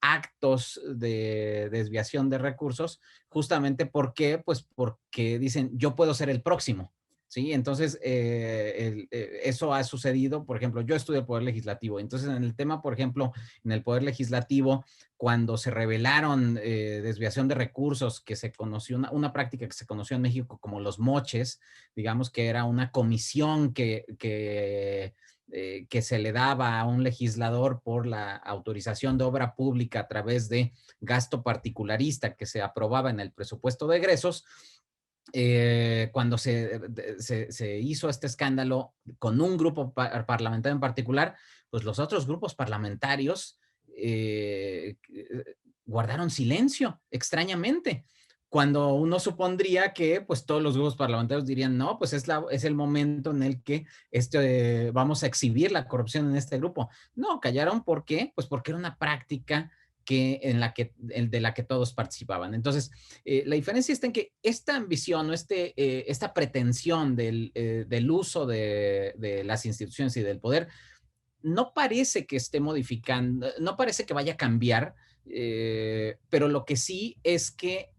B: actos de desviación de recursos, justamente porque, pues porque dicen, yo puedo ser el próximo. Sí, entonces eso ha sucedido, por ejemplo, yo estudio el Poder Legislativo, entonces en el tema, por ejemplo, en el Poder Legislativo, cuando se revelaron desviación de recursos, que se conoció, una práctica que se conoció en México como los moches, digamos que era una comisión que se le daba a un legislador por la autorización de obra pública a través de gasto particularista que se aprobaba en el presupuesto de egresos. Cuando se hizo este escándalo con un grupo parlamentario en particular, pues los otros grupos parlamentarios guardaron silencio, extrañamente, cuando uno supondría que pues todos los grupos parlamentarios dirían, no, pues es el momento en el que vamos a exhibir la corrupción en este grupo. No, callaron. ¿Por qué? Pues porque era una práctica de la que todos participaban. Entonces, la diferencia está en que esta ambición o esta pretensión del uso de las instituciones y del poder no parece que esté modificando, no parece que vaya a cambiar, pero lo que sí es que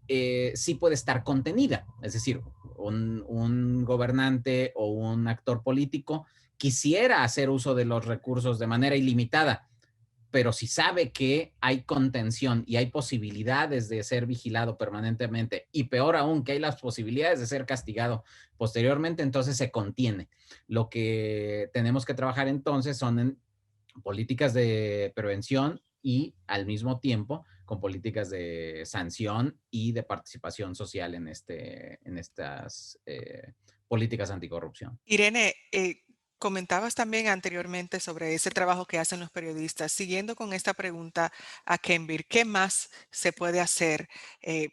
B: sí puede estar contenida. Es decir, un gobernante o un actor político quisiera hacer uso de los recursos de manera ilimitada, pero si sabe que hay contención y hay posibilidades de ser vigilado permanentemente, y peor aún, que hay las posibilidades de ser castigado posteriormente, entonces se contiene. Lo que tenemos que trabajar entonces son en políticas de prevención y al mismo tiempo con políticas de sanción y de participación social en estas políticas anticorrupción.
A: Irene, comentabas también anteriormente sobre ese trabajo que hacen los periodistas. Siguiendo con esta pregunta a Kenvir, ¿qué más se puede hacer eh,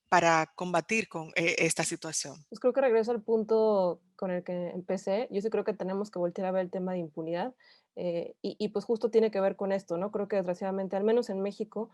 A: para combatir con esta situación?
C: Pues creo que regreso al punto con el que empecé. Yo sí creo que tenemos que voltear a ver el tema de impunidad. Y pues justo tiene que ver con esto, ¿no? Creo que desgraciadamente, al menos en México,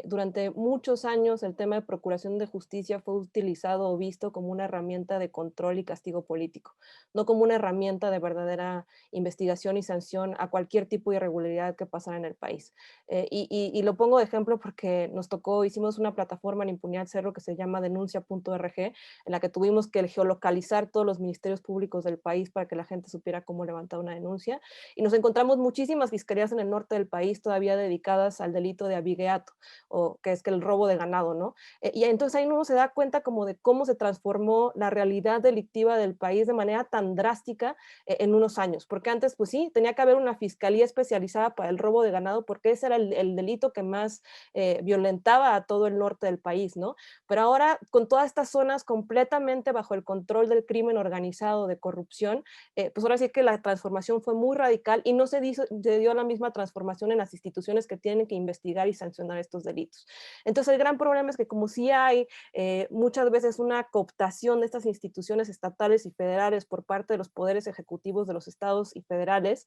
C: durante muchos años el tema de procuración de justicia fue utilizado o visto como una herramienta de control y castigo político, no como una herramienta de verdadera investigación y sanción a cualquier tipo de irregularidad que pasara en el país. Y lo pongo de ejemplo porque nos tocó, hicimos una plataforma en Impunidad Cero que se llama denuncia.org, en la que tuvimos que geolocalizar todos los ministerios públicos del país para que la gente supiera cómo levantar una denuncia. Y nos encontramos muchísimas fiscalías en el norte del país todavía dedicadas al delito de abigeato, o que es que el robo de ganado, ¿no? Y entonces ahí uno se da cuenta como de cómo se transformó la realidad delictiva del país de manera tan drástica en unos años, porque antes, pues sí, tenía que haber una fiscalía especializada para el robo de ganado, porque ese era el delito que más violentaba a todo el norte del país, ¿no? Pero ahora, con todas estas zonas completamente bajo el control del crimen organizado, de corrupción, pues ahora sí que la transformación fue muy radical y no se dio la misma transformación en las instituciones que tienen que investigar y sancionar estos delitos. Entonces, el gran problema es que como sí hay muchas veces una cooptación de estas instituciones estatales y federales por parte de los poderes ejecutivos de los estados y federales,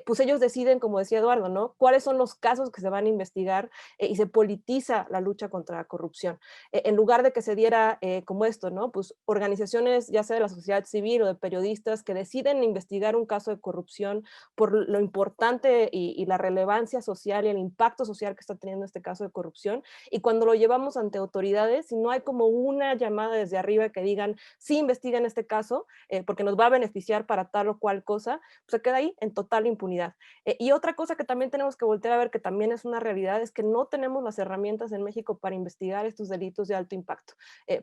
C: pues ellos deciden, como decía Eduardo, ¿no? ¿Cuáles son los casos que se van a investigar y se politiza la lucha contra la corrupción? En lugar de que se diera como esto, ¿no? Pues organizaciones, ya sea de la sociedad civil o de periodistas, que deciden investigar un caso de corrupción por lo importante y la relevancia social y el impacto social que está teniendo este caso de corrupción, y cuando lo llevamos ante autoridades, si no hay como una llamada desde arriba que digan, sí, investiguen este caso, porque nos va a beneficiar para tal o cual cosa, pues se queda ahí en total impunidad. Y otra cosa que también tenemos que voltear a ver, que también es una realidad, es que no tenemos las herramientas en México para investigar estos delitos de alto impacto.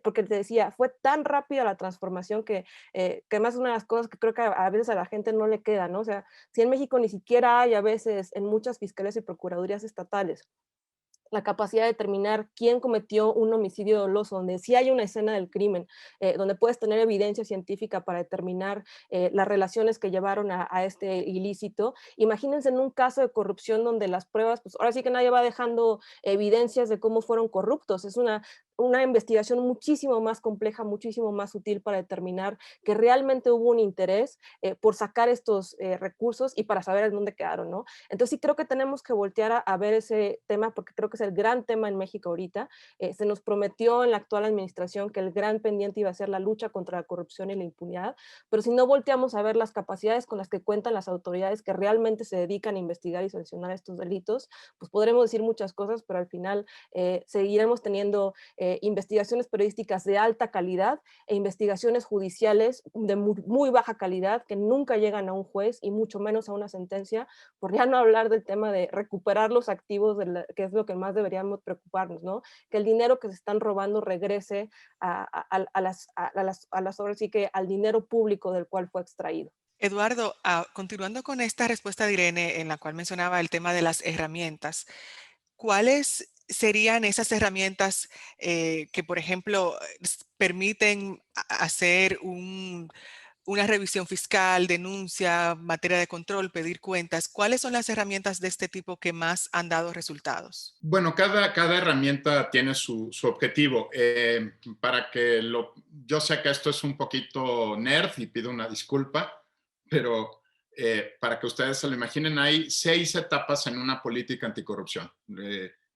C: Porque te decía, fue tan rápida la transformación que además es una de las cosas que creo que a veces a la gente no le queda, ¿no? O sea, si en México ni siquiera hay a veces en muchas fiscalías y procuradurías estatales la capacidad de determinar quién cometió un homicidio doloso, donde sí hay una escena del crimen, donde puedes tener evidencia científica para determinar las relaciones que llevaron a este ilícito. Imagínense en un caso de corrupción donde las pruebas, pues ahora sí que nadie va dejando evidencias de cómo fueron corruptos. Es una investigación muchísimo más compleja, muchísimo más sutil para determinar que realmente hubo un interés por sacar estos recursos y para saber en dónde quedaron, ¿no? Entonces sí creo que tenemos que voltear a ver ese tema porque creo que es el gran tema en México ahorita. Se nos prometió en la actual administración que el gran pendiente iba a ser la lucha contra la corrupción y la impunidad, pero si no volteamos a ver las capacidades con las que cuentan las autoridades que realmente se dedican a investigar y sancionar estos delitos, pues podremos decir muchas cosas, pero al final seguiremos teniendo investigaciones periodísticas de alta calidad e investigaciones judiciales de muy baja calidad que nunca llegan a un juez y mucho menos a una sentencia, por ya no hablar del tema de recuperar los activos, que es lo que más deberíamos preocuparnos, ¿no? Que el dinero que se están robando regrese ahora sí que al dinero público del cual fue extraído.
A: Eduardo, continuando con esta respuesta de Irene, en la cual mencionaba el tema de las herramientas, ¿cuáles serían esas herramientas que, por ejemplo, permiten hacer una revisión fiscal, denuncia, materia de control, pedir cuentas? ¿Cuáles son las herramientas de este tipo que más han dado resultados?
D: Bueno, cada herramienta tiene su objetivo. Yo sé que esto es un poquito nerd y pido una disculpa, pero para que ustedes se lo imaginen, hay 6 etapas en una política anticorrupción.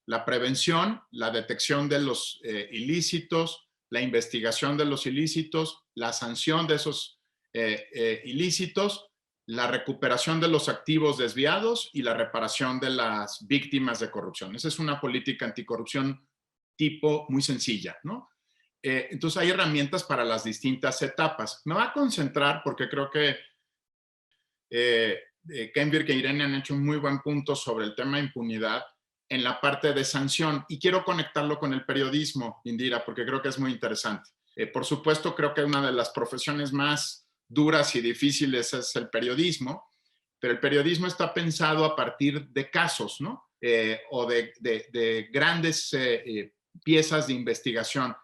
D: La prevención, la detección de los ilícitos, la investigación de los ilícitos, la sanción de esos ilícitos, la recuperación de los activos desviados y la reparación de las víctimas de corrupción. Esa es una política anticorrupción tipo muy sencilla, ¿no? Entonces hay herramientas para las distintas etapas. Me voy a concentrar porque creo que Kenvirk e Irene han hecho un muy buen punto sobre el tema de impunidad en la parte de sanción y quiero conectarlo con el periodismo, Indira, porque creo que es muy interesante. Por supuesto, creo que una de las profesiones más duras y difíciles es el periodismo, pero el periodismo está pensado a partir de casos, ¿no? O de grandes piezas de investigación.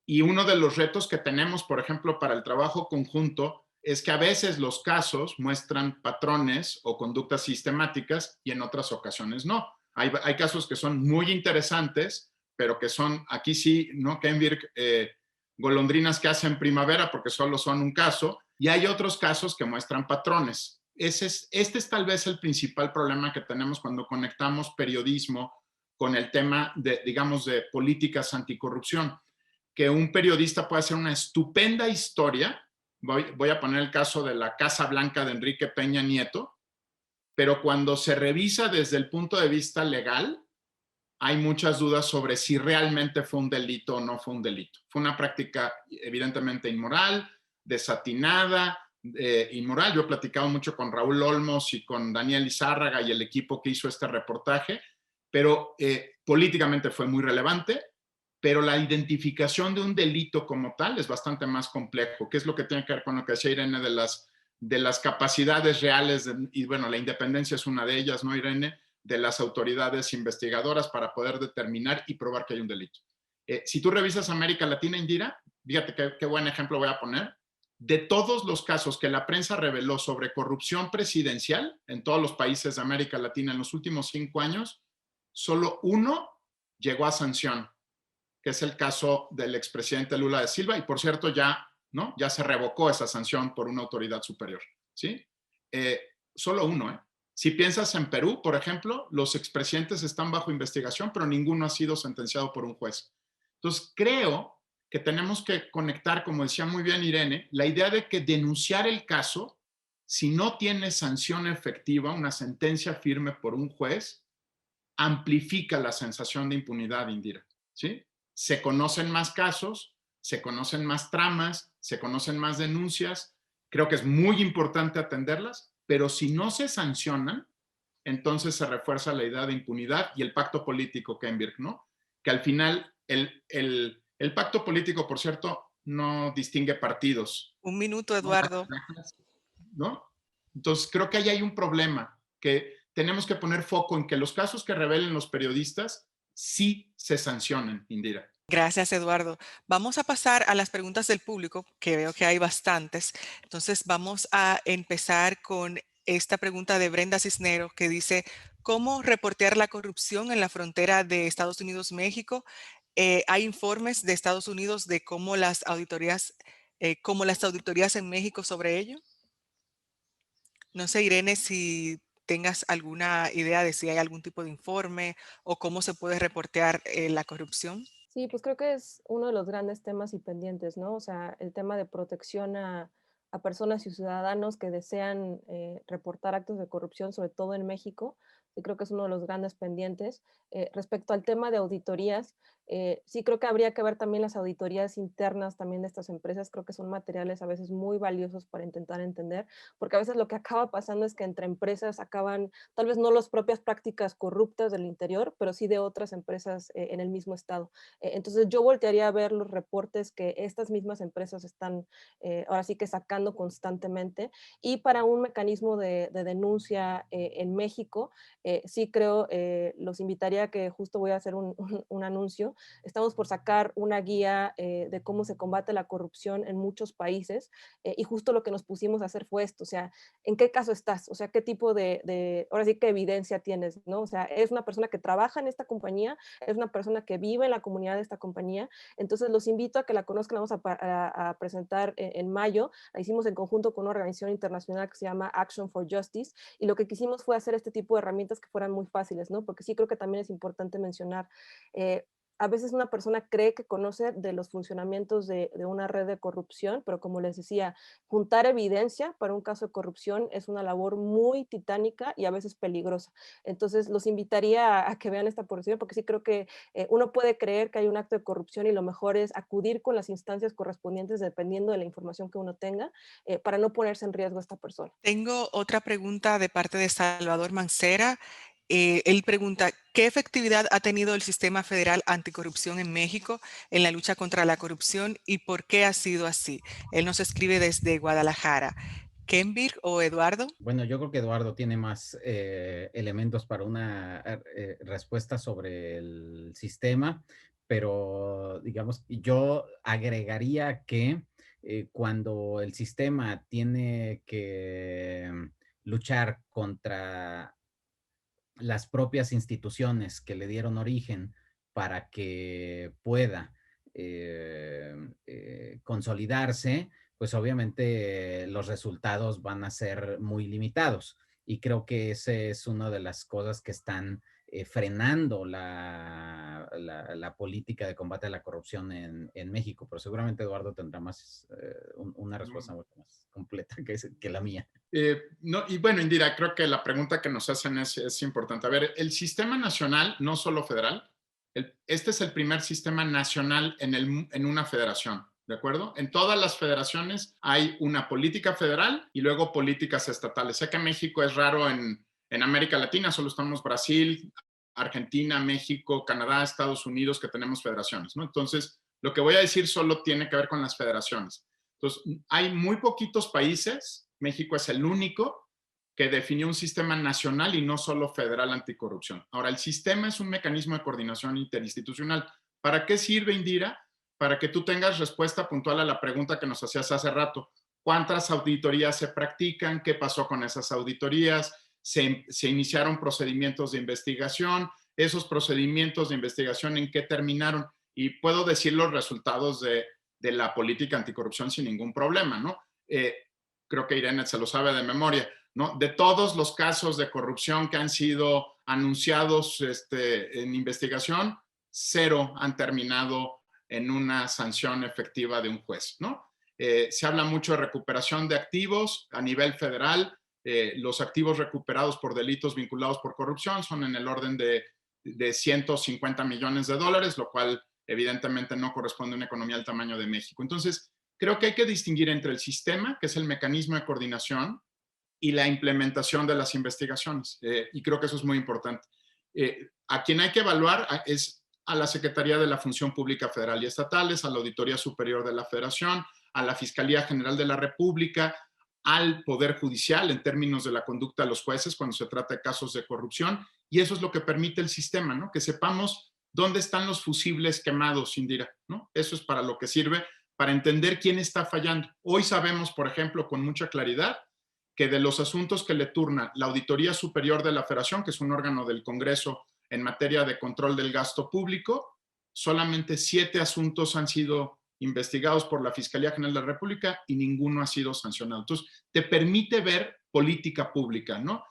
D: Y uno de los retos que tenemos, por ejemplo, para el trabajo conjunto, es que a veces los casos muestran patrones o conductas sistemáticas y en otras ocasiones no. Hay casos que son muy interesantes, pero que son, aquí sí, ¿no? Kenvirk, golondrinas que hacen primavera porque solo son un caso, y hay otros casos que muestran patrones. Este es tal vez el principal problema que tenemos cuando conectamos periodismo con el tema de, digamos, de políticas anticorrupción, que un periodista puede hacer una estupenda historia. Voy a poner el caso de la Casa Blanca de Enrique Peña Nieto, pero cuando se revisa desde el punto de vista legal, hay muchas dudas sobre si realmente fue un delito o no fue un delito. Fue una práctica evidentemente inmoral, desatinada, inmoral. Yo he platicado mucho con Raúl Olmos y con Daniel Izárraga y el equipo que hizo este reportaje, pero políticamente fue muy relevante, pero la identificación de un delito como tal es bastante más complejo, que es lo que tiene que ver con lo que decía Irene de las capacidades reales, y bueno, la independencia es una de ellas, ¿no, Irene? De las autoridades investigadoras para poder determinar y probar que hay un delito. Si tú revisas América Latina, Indira, fíjate qué buen ejemplo voy a poner. De todos los casos que la prensa reveló sobre corrupción presidencial en todos los países de América Latina en los últimos 5 años, solo uno llegó a sanción, que es el caso del expresidente Lula da Silva, y por cierto ya se revocó esa sanción por una autoridad superior, ¿sí? Solo uno, ¿eh? Si piensas en Perú, por ejemplo, los expresidentes están bajo investigación, pero ninguno ha sido sentenciado por un juez. Entonces, creo que tenemos que conectar, como decía muy bien Irene, la idea de que denunciar el caso, si no tiene sanción efectiva, una sentencia firme por un juez, amplifica la sensación de impunidad, Indira, ¿sí? Se conocen más casos, se conocen más tramas, se conocen más denuncias. Creo que es muy importante atenderlas, pero si no se sancionan, entonces se refuerza la idea de impunidad y el pacto político, Kenberg, ¿no? Que al final el pacto político, por cierto, no distingue partidos.
A: Un minuto,
D: ¿No?
A: Eduardo.
D: ¿No? Entonces, creo que ahí hay un problema, que tenemos que poner foco en que los casos que revelen los periodistas sí se sancionen, Indira.
A: Gracias, Eduardo. Vamos a pasar a las preguntas del público, que veo que hay bastantes. Entonces, vamos a empezar con esta pregunta de Brenda Cisneros, que dice, ¿cómo reportear la corrupción en la frontera de Estados Unidos-México? ¿Hay informes de Estados Unidos de cómo las auditorías en México sobre ello? No sé, Irene, si tengas alguna idea de si hay algún tipo de informe o cómo se puede reportear la corrupción.
C: Sí, pues creo que es uno de los grandes temas y pendientes, ¿no? O sea, el tema de protección a personas y ciudadanos que desean reportar actos de corrupción, sobre todo en México. Sí, creo que es uno de los grandes pendientes. Respecto al tema de auditorías, sí creo que habría que ver también las auditorías internas también de estas empresas. Creo que son materiales a veces muy valiosos para intentar entender, porque a veces lo que acaba pasando es que entre empresas acaban, tal vez no las propias prácticas corruptas del interior, pero sí de otras empresas en el mismo estado. Entonces yo voltearía a ver los reportes que estas mismas empresas están ahora sí que sacando constantemente, y para un mecanismo de denuncia en México, sí creo, los invitaría a que justo voy a hacer un anuncio. Estamos por sacar una guía de cómo se combate la corrupción en muchos países, y justo lo que nos pusimos a hacer fue esto, o sea, ¿en qué caso estás? O sea, ¿qué tipo ahora sí que evidencia tienes? ¿No? O sea, ¿es una persona que trabaja en esta compañía? ¿Es una persona que vive en la comunidad de esta compañía? Entonces los invito a que la conozcan. Vamos a presentar en mayo. La hicimos en conjunto con una organización internacional que se llama Action for Justice, y lo que quisimos fue hacer este tipo de herramientas que fueran muy fáciles, ¿no? Porque sí creo que también es importante mencionar, a veces una persona cree que conoce de los funcionamientos de una red de corrupción, pero como les decía, juntar evidencia para un caso de corrupción es una labor muy titánica y a veces peligrosa. Entonces, los invitaría a que vean esta porción, porque sí creo que uno puede creer que hay un acto de corrupción y lo mejor es acudir con las instancias correspondientes dependiendo de la información que uno tenga, para no ponerse en riesgo a esta persona.
A: Tengo otra pregunta de parte de Salvador Mancera. Él pregunta, ¿qué efectividad ha tenido el sistema federal anticorrupción en México en la lucha contra la corrupción y por qué ha sido así? Él nos escribe desde Guadalajara. ¿Kenbir o Eduardo?
B: Bueno, yo creo que Eduardo tiene más elementos para una respuesta sobre el sistema, pero digamos, yo agregaría que cuando el sistema tiene que luchar contra las propias instituciones que le dieron origen para que pueda consolidarse, pues obviamente los resultados van a ser muy limitados. Y creo que ese es una de las cosas que están frenando la política de combate a la corrupción en México. Pero seguramente Eduardo tendrá más, una respuesta mucho más completa que la mía.
D: No, y bueno, Indira, creo que la pregunta que nos hacen es importante. A ver, el sistema nacional, no solo federal, este es el primer sistema nacional en una federación, ¿de acuerdo? En todas las federaciones hay una política federal y luego políticas estatales. Sé que México es raro en América Latina, solo estamos Brasil, Argentina, México, Canadá, Estados Unidos, que tenemos federaciones, ¿no? Entonces, lo que voy a decir solo tiene que ver con las federaciones. Entonces, hay muy poquitos países, México es el único, que definió un sistema nacional y no solo federal anticorrupción. Ahora, el sistema es un mecanismo de coordinación interinstitucional. ¿Para qué sirve, Indira? Para que tú tengas respuesta puntual a la pregunta que nos hacías hace rato. ¿Cuántas auditorías se practican? ¿Qué pasó con esas auditorías? Se iniciaron procedimientos de investigación. ¿Esos procedimientos de investigación en qué terminaron? Y puedo decir los resultados de la política anticorrupción sin ningún problema, ¿no? Creo que Irene se lo sabe de memoria, ¿no? De todos los casos de corrupción que han sido anunciados en investigación, 0 han terminado en una sanción efectiva de un juez, ¿no? Se habla mucho de recuperación de activos a nivel federal. Los activos recuperados por delitos vinculados por corrupción son en el orden de 150 millones de dólares, lo cual evidentemente no corresponde a una economía del tamaño de México. Entonces, creo que hay que distinguir entre el sistema, que es el mecanismo de coordinación, y la implementación de las investigaciones. Y creo que eso es muy importante. A quien hay que evaluar es a la Secretaría de la Función Pública Federal y Estatales, a la Auditoría Superior de la Federación, a la Fiscalía General de la República, al Poder Judicial en términos de la conducta de los jueces cuando se trata de casos de corrupción. Y eso es lo que permite el sistema, ¿no? Que sepamos dónde están los fusibles quemados, Indira, ¿no? Eso es para lo que sirve, para entender quién está fallando. Hoy sabemos, por ejemplo, con mucha claridad, que de los asuntos que le turna la Auditoría Superior de la Federación, que es un órgano del Congreso en materia de control del gasto público, solamente 7 asuntos han sido investigados por la Fiscalía General de la República y ninguno ha sido sancionado. Entonces, te permite ver política pública, ¿no?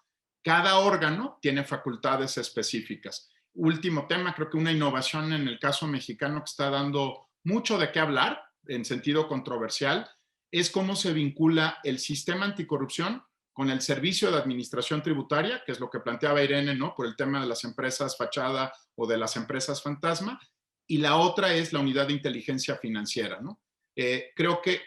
D: Cada órgano tiene facultades específicas. Último tema, creo que una innovación en el caso mexicano que está dando mucho de qué hablar, en sentido controversial, es cómo se vincula el sistema anticorrupción con el servicio de administración tributaria, que es lo que planteaba Irene, ¿no? Por el tema de las empresas fachada o de las empresas fantasma, y la otra es la unidad de inteligencia financiera, ¿no? Creo que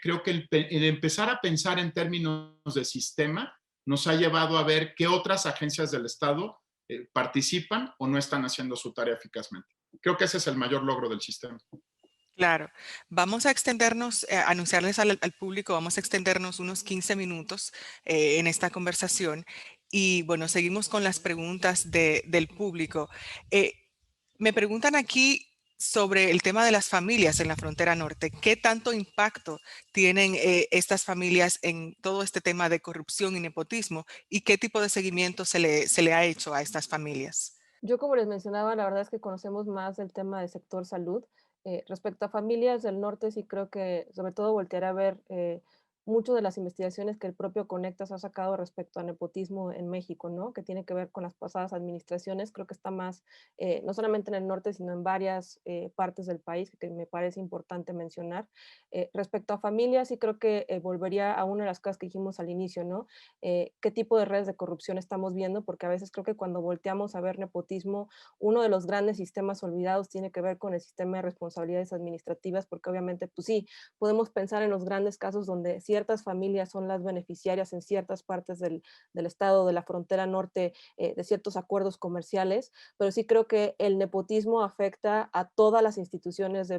D: el empezar a pensar en términos de sistema nos ha llevado a ver qué otras agencias del Estado participan o no están haciendo su tarea eficazmente. Creo que ese es el mayor logro del sistema.
A: Claro, vamos a extendernos, anunciarles al público, vamos a extendernos unos 15 minutos en esta conversación y bueno, seguimos con las preguntas del público. Eh, Me preguntan aquí sobre el tema de las familias en la frontera norte. ¿Qué tanto impacto tienen estas familias en todo este tema de corrupción y nepotismo y qué tipo de seguimiento se le ha hecho a estas familias?
C: Yo, como les mencionaba, la verdad es que conocemos más del tema del sector salud. Respecto a familias del norte, sí creo que sobre todo voltear a ver mucho de las investigaciones que el propio Conectas ha sacado respecto a nepotismo en México, ¿no? Que tiene que ver con las pasadas administraciones. Creo que está más, no solamente en el norte, sino en varias partes del país, que me parece importante mencionar. Respecto a familias, sí creo que volvería a una de las cosas que dijimos al inicio, ¿no? ¿Qué tipo de redes de corrupción estamos viendo? Porque a veces creo que cuando volteamos a ver nepotismo, uno de los grandes sistemas olvidados tiene que ver con el sistema de responsabilidades administrativas, porque obviamente, pues sí, podemos pensar en los grandes casos donde ciertas familias son las beneficiarias en ciertas partes del estado, de la frontera norte, de ciertos acuerdos comerciales, pero sí creo que el nepotismo afecta a todas las instituciones,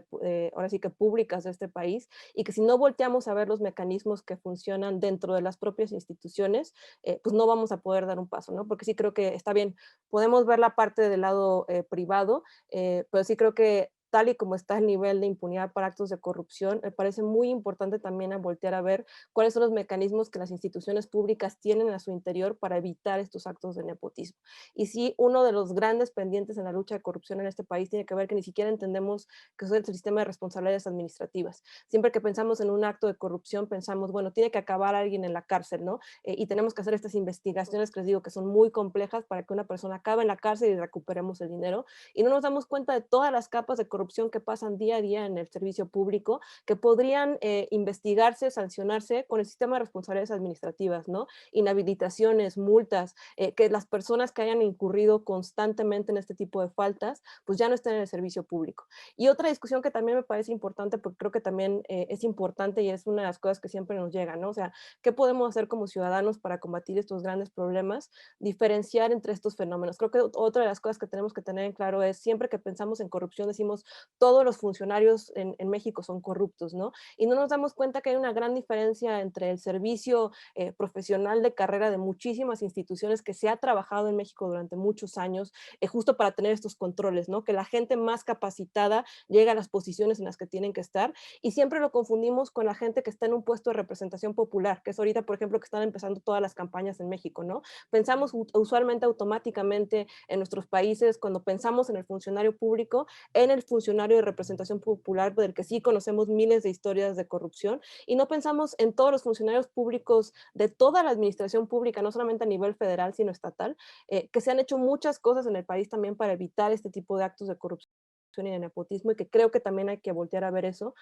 C: ahora sí que públicas de este país, y que si no volteamos a ver los mecanismos que funcionan dentro de las propias instituciones, pues no vamos a poder dar un paso, ¿no? Porque sí creo que está bien, podemos ver la parte del lado privado, pero sí creo que tal y como está el nivel de impunidad para actos de corrupción, me parece muy importante también a voltear a ver cuáles son los mecanismos que las instituciones públicas tienen a su interior para evitar estos actos de nepotismo. Y sí, uno de los grandes pendientes en la lucha de corrupción en este país tiene que ver que ni siquiera entendemos que es el sistema de responsabilidades administrativas. Siempre que pensamos en un acto de corrupción, pensamos, bueno, tiene que acabar alguien en la cárcel, ¿no? Y tenemos que hacer estas investigaciones que les digo que son muy complejas para que una persona acabe en la cárcel y recuperemos el dinero. Y no nos damos cuenta de todas las capas de corrupción que pasan día a día en el servicio público, que podrían investigarse, sancionarse con el sistema de responsabilidades administrativas, ¿no? Inhabilitaciones, multas, que las personas que hayan incurrido constantemente en este tipo de faltas, pues ya no estén en el servicio público. Y otra discusión que también me parece importante, porque creo que también es importante y es una de las cosas que siempre nos llega, ¿no? O sea, ¿qué podemos hacer como ciudadanos para combatir estos grandes problemas? Diferenciar entre estos fenómenos. Creo que otra de las cosas que tenemos que tener en claro es, siempre que pensamos en corrupción, decimos, todos los funcionarios en México son corruptos, ¿no? Y no nos damos cuenta que hay una gran diferencia entre el servicio profesional de carrera de muchísimas instituciones que se ha trabajado en México durante muchos años, justo para tener estos controles, ¿no? Que la gente más capacitada llega a las posiciones en las que tienen que estar, y siempre lo confundimos con la gente que está en un puesto de representación popular, que es ahorita, por ejemplo, que están empezando todas las campañas en México, ¿no? Pensamos usualmente automáticamente en nuestros países, cuando pensamos en el funcionario público, en el funcionario de representación popular, del que sí conocemos miles de historias de corrupción, y no pensamos en todos los funcionarios públicos de toda la administración pública, no solamente a nivel federal, sino estatal, que se han hecho muchas cosas en el país también para evitar este tipo de actos de corrupción y de nepotismo, y que creo que también hay que voltear a ver eso,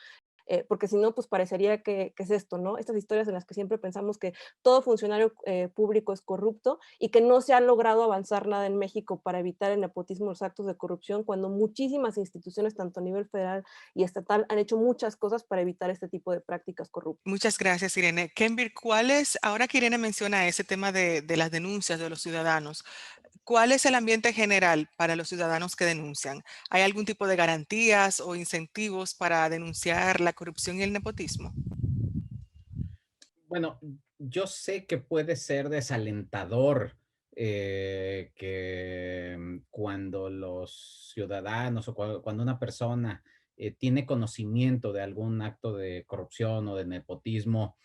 C: porque si no, pues parecería que es esto, ¿no? Estas historias en las que siempre pensamos que todo funcionario público es corrupto y que no se ha logrado avanzar nada en México para evitar el nepotismo, los actos de corrupción, cuando muchísimas instituciones, tanto a nivel federal y estatal, han hecho muchas cosas para evitar este tipo de prácticas corruptas.
A: Muchas gracias, Irene. Kenvir, ahora que Irene menciona ese tema de las denuncias de los ciudadanos, ¿cuál es el ambiente general para los ciudadanos que denuncian? ¿Hay algún tipo de garantías o incentivos para denunciar la corrupción y el nepotismo?
B: Bueno, yo sé que puede ser desalentador cuando los ciudadanos o cuando una persona tiene conocimiento de algún acto de corrupción o de nepotismo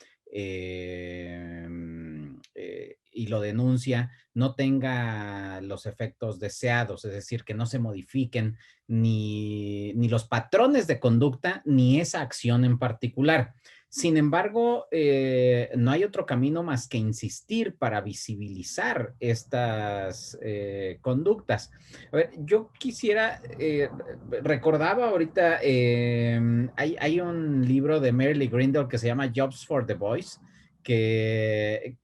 B: y lo denuncia, no tenga los efectos deseados, es decir, que no se modifiquen ni los patrones de conducta ni esa acción en particular. Sin embargo, no hay otro camino más que insistir para visibilizar estas conductas. A ver, yo quisiera, recordaba ahorita, hay un libro de Merrill Grindle que se llama Jobs for the Boys, que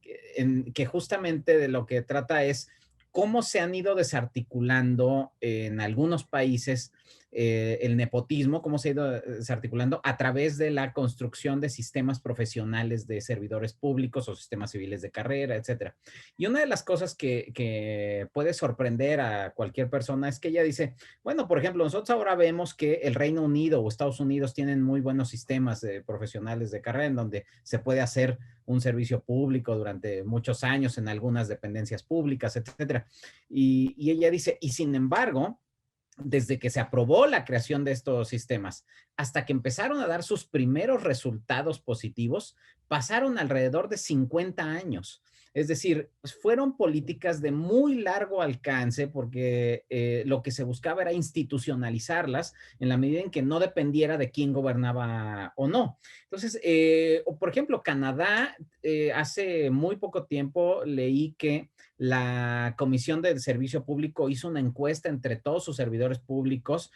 B: justamente de lo que trata es cómo se han ido desarticulando en algunos países el nepotismo, cómo se ha ido desarticulando a través de la construcción de sistemas profesionales de servidores públicos o sistemas civiles de carrera, etcétera. Y una de las cosas que puede sorprender a cualquier persona es que ella dice, bueno, por ejemplo, nosotros ahora vemos que el Reino Unido o Estados Unidos tienen muy buenos sistemas profesionales de carrera en donde se puede hacer un servicio público durante muchos años en algunas dependencias públicas, etcétera. Y ella dice, y sin embargo, desde que se aprobó la creación de estos sistemas hasta que empezaron a dar sus primeros resultados positivos, pasaron alrededor de 50 años. Es decir, fueron políticas de muy largo alcance porque lo que se buscaba era institucionalizarlas en la medida en que no dependiera de quién gobernaba o no. Entonces, por ejemplo, Canadá, hace muy poco tiempo leí que la Comisión del Servicio Público hizo una encuesta entre todos sus servidores públicos.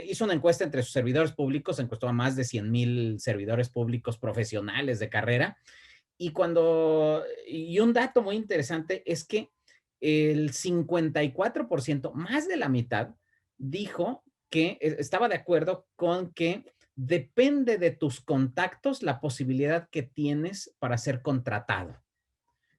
B: Hizo una encuesta entre sus servidores públicos, encuestó a más de 100,000 servidores públicos profesionales de carrera. Y un dato muy interesante es que el 54%, más de la mitad, dijo que estaba de acuerdo con que depende de tus contactos la posibilidad que tienes para ser contratado.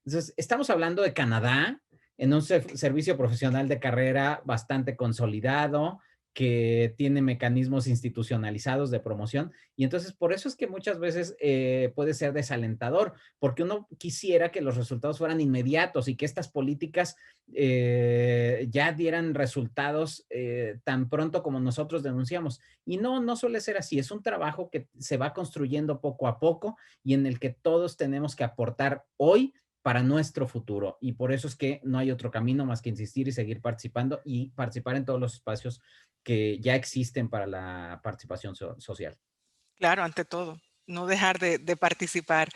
B: Entonces, estamos hablando de Canadá, en un servicio profesional de carrera bastante consolidado, que tiene mecanismos institucionalizados de promoción, y entonces por eso es que muchas veces puede ser desalentador, porque uno quisiera que los resultados fueran inmediatos y que estas políticas ya dieran resultados tan pronto como nosotros denunciamos. Y no, no suele ser así. Es un trabajo que se va construyendo poco a poco y en el que todos tenemos que aportar hoy para nuestro futuro. Y por eso es que no hay otro camino más que insistir y seguir participando y participar en todos los espacios que ya existen para la participación social.
A: Claro, ante todo, no dejar de participar.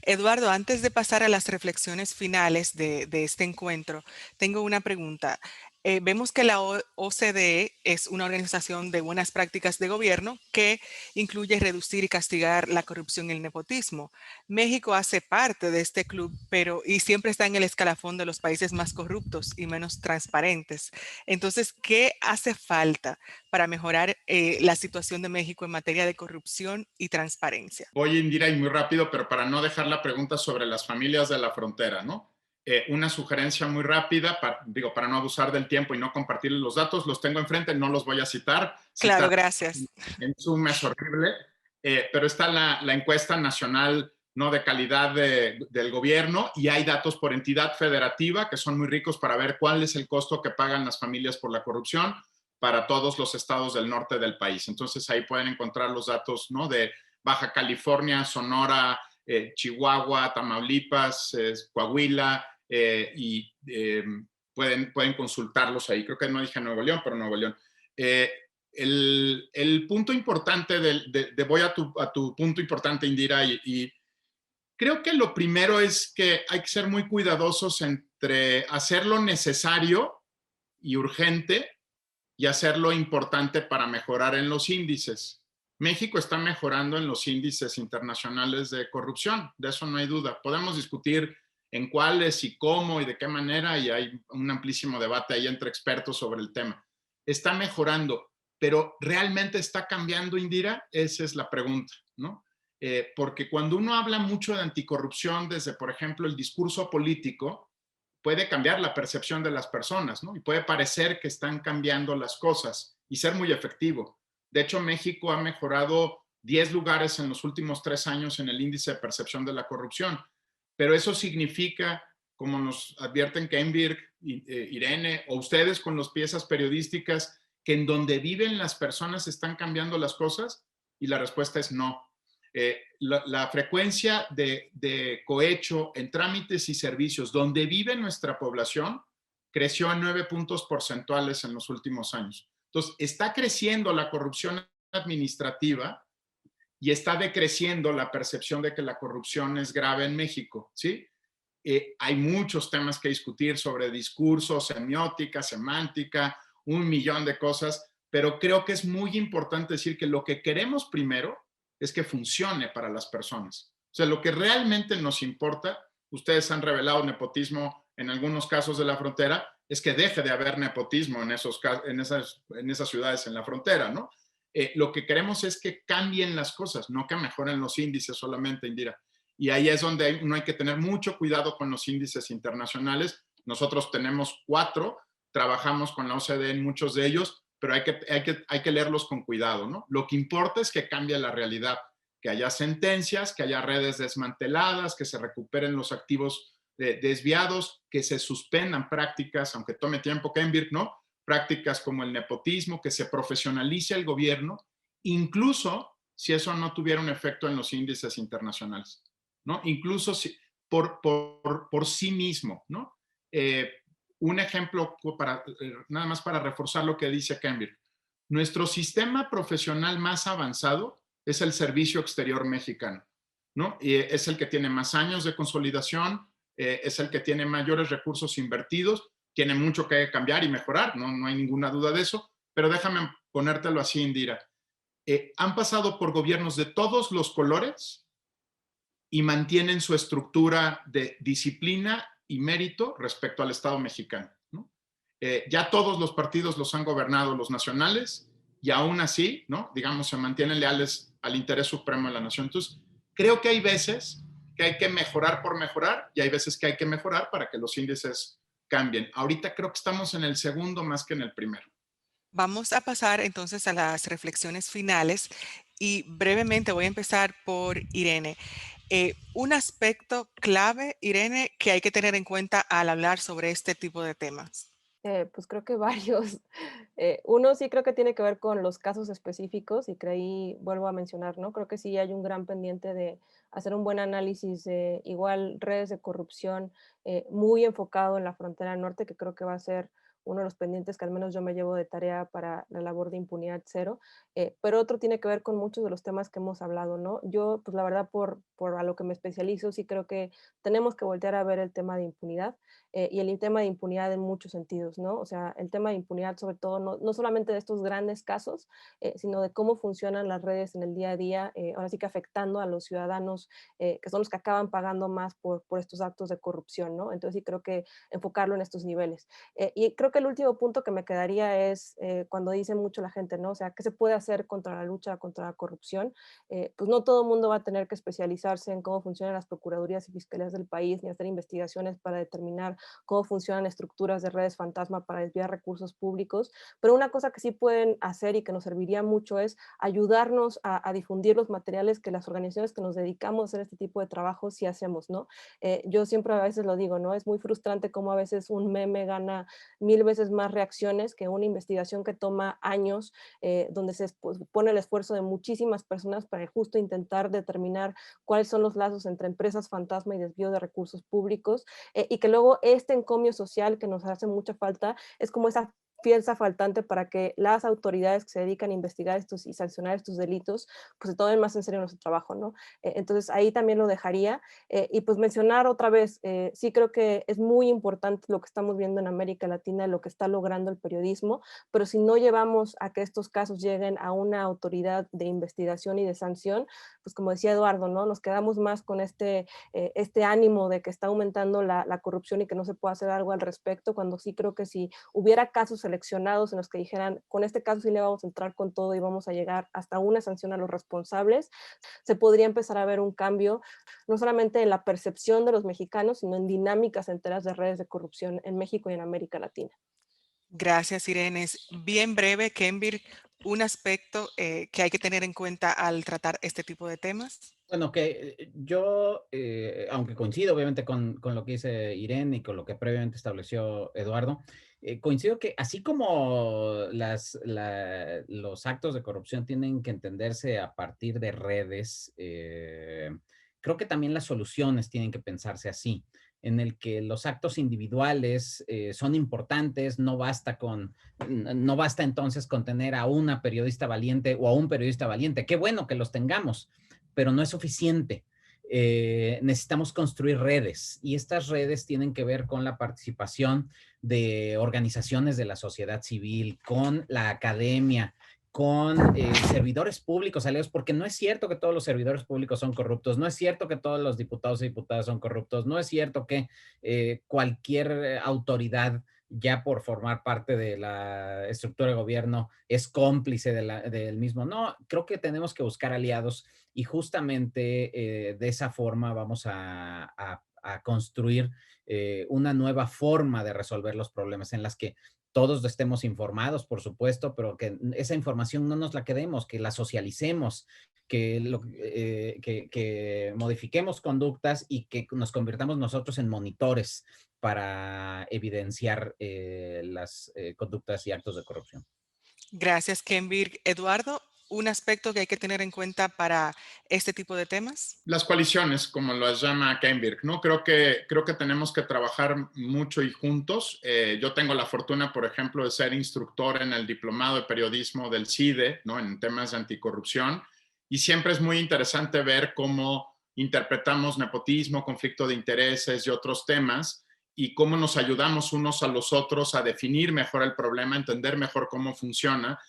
A: Eduardo, antes de pasar a las reflexiones finales de este encuentro, tengo una pregunta. Vemos que la OCDE es una organización de buenas prácticas de gobierno que incluye reducir y castigar la corrupción y el nepotismo. México hace parte de este club, y siempre está en el escalafón de los países más corruptos y menos transparentes. Entonces, ¿qué hace falta para mejorar la situación de México en materia de corrupción y transparencia?
D: Oye, Indira, y muy rápido, pero para no dejar la pregunta sobre las familias de la frontera, ¿no? Una sugerencia muy rápida, para no abusar del tiempo y no compartir los datos, los tengo enfrente, no los voy a citar.
A: Claro, gracias.
D: En Zoom es horrible, pero está la encuesta nacional, ¿no?, de calidad del gobierno, y hay datos por entidad federativa que son muy ricos para ver cuál es el costo que pagan las familias por la corrupción para todos los estados del norte del país. Entonces ahí pueden encontrar los datos, ¿no?, de Baja California, Sonora, Chihuahua, Tamaulipas, Coahuila, y pueden consultarlos ahí. Creo que no dije Nuevo León, pero Nuevo León. El punto importante, voy a tu punto importante, Indira, y creo que lo primero es que hay que ser muy cuidadosos entre hacer lo necesario y urgente y hacer lo importante para mejorar en los índices. México está mejorando en los índices internacionales de corrupción, de eso no hay duda. Podemos discutir en cuáles y cómo y de qué manera, y hay un amplísimo debate ahí entre expertos sobre el tema. Está mejorando, pero ¿realmente está cambiando, Indira? Esa es la pregunta, ¿no? Porque cuando uno habla mucho de anticorrupción desde, por ejemplo, el discurso político, puede cambiar la percepción de las personas, ¿no? Y puede parecer que están cambiando las cosas y ser muy efectivo. De hecho, México ha mejorado 10 lugares en los últimos 3 años en el índice de percepción de la corrupción. Pero eso significa, como nos advierten Kenbirg, Irene, o ustedes con las piezas periodísticas, que en donde viven las personas están cambiando las cosas, y la respuesta es no. La frecuencia de cohecho en trámites y servicios donde vive nuestra población creció en 9 puntos porcentuales en los últimos años. Entonces, está creciendo la corrupción administrativa y está decreciendo la percepción de que la corrupción es grave en México, ¿sí? Hay muchos temas que discutir sobre discurso, semiótica, semántica, 1.000.000 de cosas, pero creo que es muy importante decir que lo que queremos primero es que funcione para las personas. O sea, lo que realmente nos importa, ustedes han revelado nepotismo en algunos casos de la frontera, es que deje de haber nepotismo en esas ciudades en la frontera, ¿no? Lo que queremos es que cambien las cosas, no que mejoren los índices solamente, Indira. Y ahí es donde uno hay que tener mucho cuidado con los índices internacionales. Nosotros tenemos 4, trabajamos con la OCDE en muchos de ellos, pero hay que leerlos con cuidado, ¿no? Lo que importa es que cambie la realidad, que haya sentencias, que haya redes desmanteladas, que se recuperen los activos desviados, que se suspendan prácticas, aunque tome tiempo, Kenbirg, ¿no? Prácticas como el nepotismo, que se profesionalice el gobierno, incluso si eso no tuviera un efecto en los índices internacionales, ¿no? Incluso si, por sí mismo, ¿no? Un ejemplo, nada más para reforzar lo que dice Kenbirg. Nuestro sistema profesional más avanzado es el Servicio Exterior Mexicano, ¿no? Y es el que tiene más años de consolidación, es el que tiene mayores recursos invertidos, tiene mucho que cambiar y mejorar, no hay ninguna duda de eso, pero déjame ponértelo así, Indira. Han pasado por gobiernos de todos los colores y mantienen su estructura de disciplina y mérito respecto al Estado mexicano, ¿no? Ya todos los partidos los han gobernado los nacionales y aún así, ¿no?, digamos, se mantienen leales al interés supremo de la nación. Entonces, creo que hay veces que hay que mejorar por mejorar y hay veces que hay que mejorar para que los índices cambien. Ahorita creo que estamos en el segundo más que en el primero.
A: Vamos a pasar entonces a las reflexiones finales y brevemente voy a empezar por Irene. Un aspecto clave, Irene, que hay que tener en cuenta al hablar sobre este tipo de temas.
C: Pues creo que varios. Uno sí creo que tiene que ver con los casos específicos y creí, vuelvo a mencionar, ¿no? Creo que sí hay un gran pendiente de hacer un buen análisis de igual redes de corrupción muy enfocado en la frontera norte, que creo que va a ser uno de los pendientes que al menos yo me llevo de tarea para la labor de impunidad cero. Pero otro tiene que ver con muchos de los temas que hemos hablado, ¿no? Yo, pues la verdad, por a lo que me especializo, sí creo que tenemos que voltear a ver el tema de impunidad y el tema de impunidad en muchos sentidos, ¿no? O sea, el tema de impunidad sobre todo, no solamente de estos grandes casos, sino de cómo funcionan las redes en el día a día, ahora sí que afectando a los ciudadanos que son los que acaban pagando más por estos actos de corrupción, ¿no? Entonces sí creo que enfocarlo en estos niveles. Y creo que el último punto que me quedaría es cuando dice mucho la gente, ¿no? O sea, ¿qué se puede hacer contra la lucha contra la corrupción? Pues no todo el mundo va a tener que especializarse en cómo funcionan las procuradurías y fiscalías del país, ni hacer investigaciones para determinar cómo funcionan estructuras de redes fantasma para desviar recursos públicos, pero una cosa que sí pueden hacer y que nos serviría mucho es ayudarnos a difundir los materiales que las organizaciones que nos dedicamos a hacer este tipo de trabajo sí hacemos, ¿no? Yo siempre a veces lo digo, ¿no? Es muy frustrante cómo a veces un meme gana 1000 veces más reacciones que una investigación que toma años, donde se pone el esfuerzo de muchísimas personas para justo intentar determinar cuáles son los lazos entre empresas fantasma y desvío de recursos públicos, y que luego este encomio social que nos hace mucha falta es como esa pieza faltante para que las autoridades que se dedican a investigar estos y sancionar estos delitos, pues se tomen más en serio nuestro trabajo, ¿no? Entonces ahí también lo dejaría. Y pues mencionar otra vez, sí creo que es muy importante lo que estamos viendo en América Latina, lo que está logrando el periodismo, pero si no llevamos a que estos casos lleguen a una autoridad de investigación y de sanción, pues como decía Eduardo, ¿no? Nos quedamos más con este ánimo de que está aumentando la corrupción y que no se puede hacer algo al respecto, cuando sí creo que si hubiera casos seleccionados en los que dijeran, con este caso sí le vamos a entrar con todo y vamos a llegar hasta una sanción a los responsables, se podría empezar a ver un cambio, no solamente en la percepción de los mexicanos, sino en dinámicas enteras de redes de corrupción en México y en América Latina.
A: Gracias, Irene. Es bien breve, Kenvir, un aspecto que hay que tener en cuenta al tratar este tipo de temas.
B: Bueno, que yo, aunque coincido obviamente con lo que dice Irene y con lo que previamente estableció Eduardo, coincido que así como los actos de corrupción tienen que entenderse a partir de redes, creo que también las soluciones tienen que pensarse así, en el que los actos individuales son importantes, no basta entonces con tener a una periodista valiente o a un periodista valiente. Qué bueno que los tengamos, pero no es suficiente. Necesitamos construir redes y estas redes tienen que ver con la participación de organizaciones de la sociedad civil, con la academia, con servidores públicos aliados, porque no es cierto que todos los servidores públicos son corruptos, no es cierto que todos los diputados y diputadas son corruptos, no es cierto que cualquier autoridad ya por formar parte de la estructura de gobierno es cómplice del mismo. No, creo que tenemos que buscar aliados y justamente de esa forma vamos a construir una nueva forma de resolver los problemas en las que todos estemos informados, por supuesto, pero que esa información no nos la quedemos, que la socialicemos, que modifiquemos conductas y que nos convirtamos nosotros en monitores para evidenciar las conductas y actos de corrupción.
A: Gracias, Kenvir. Eduardo, un aspecto que hay que tener en cuenta para este tipo de temas.
D: Las coaliciones, como las llama Kenbirk, ¿no? Creo que tenemos que trabajar mucho y juntos. Yo tengo la fortuna, por ejemplo, de ser instructor en el diplomado de periodismo del CIDE, ¿no? En temas de anticorrupción. Y siempre es muy interesante ver cómo interpretamos nepotismo, conflicto de intereses y otros temas y cómo nos ayudamos unos a los otros a definir mejor el problema, entender mejor cómo funciona.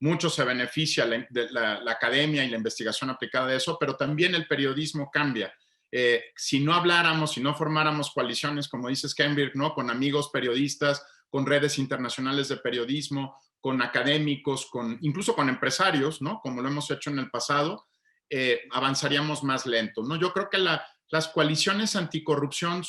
D: Mucho se beneficia de la academia y la investigación aplicada de eso, pero también el periodismo cambia. Si no habláramos, si no formáramos coaliciones, como dices, Kenbirk, ¿no? Con amigos periodistas, con redes internacionales de periodismo, con académicos, incluso con empresarios, ¿no? Como lo hemos hecho en el pasado, avanzaríamos más lento, ¿no? Yo creo que las coaliciones anticorrupción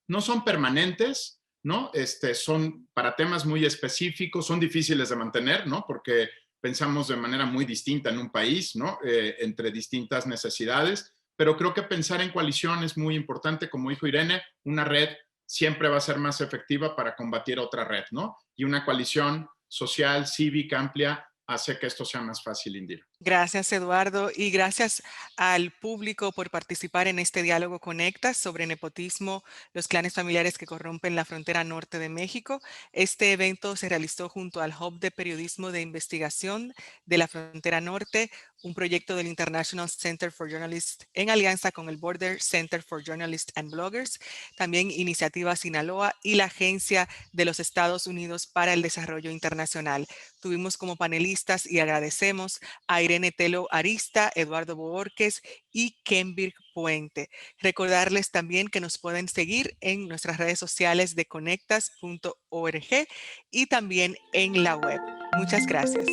D: no son permanentes, ¿no? Son para temas muy específicos, son difíciles de mantener, ¿no? Porque pensamos de manera muy distinta en un país, ¿no? Entre distintas necesidades, pero creo que pensar en coalición es muy importante. Como dijo Irene, una red siempre va a ser más efectiva para combatir otra red, ¿no? Y una coalición social, cívica, amplia, hace que esto sea más fácil, Indira.
A: Gracias, Eduardo, y gracias al público por participar en este diálogo Conectas sobre nepotismo, los clanes familiares que corrompen la frontera norte de México. Este evento se realizó junto al Hub de Periodismo de Investigación de la Frontera Norte, un proyecto del International Center for Journalists en alianza con el Border Center for Journalists and Bloggers, también Iniciativa Sinaloa y la Agencia de los Estados Unidos para el Desarrollo Internacional. Tuvimos como panelistas y agradecemos a Irene Telo Arista, Eduardo Boorques y Kenvirk Puente. Recordarles también que nos pueden seguir en nuestras redes sociales de conectas.org y también en la web. Muchas gracias.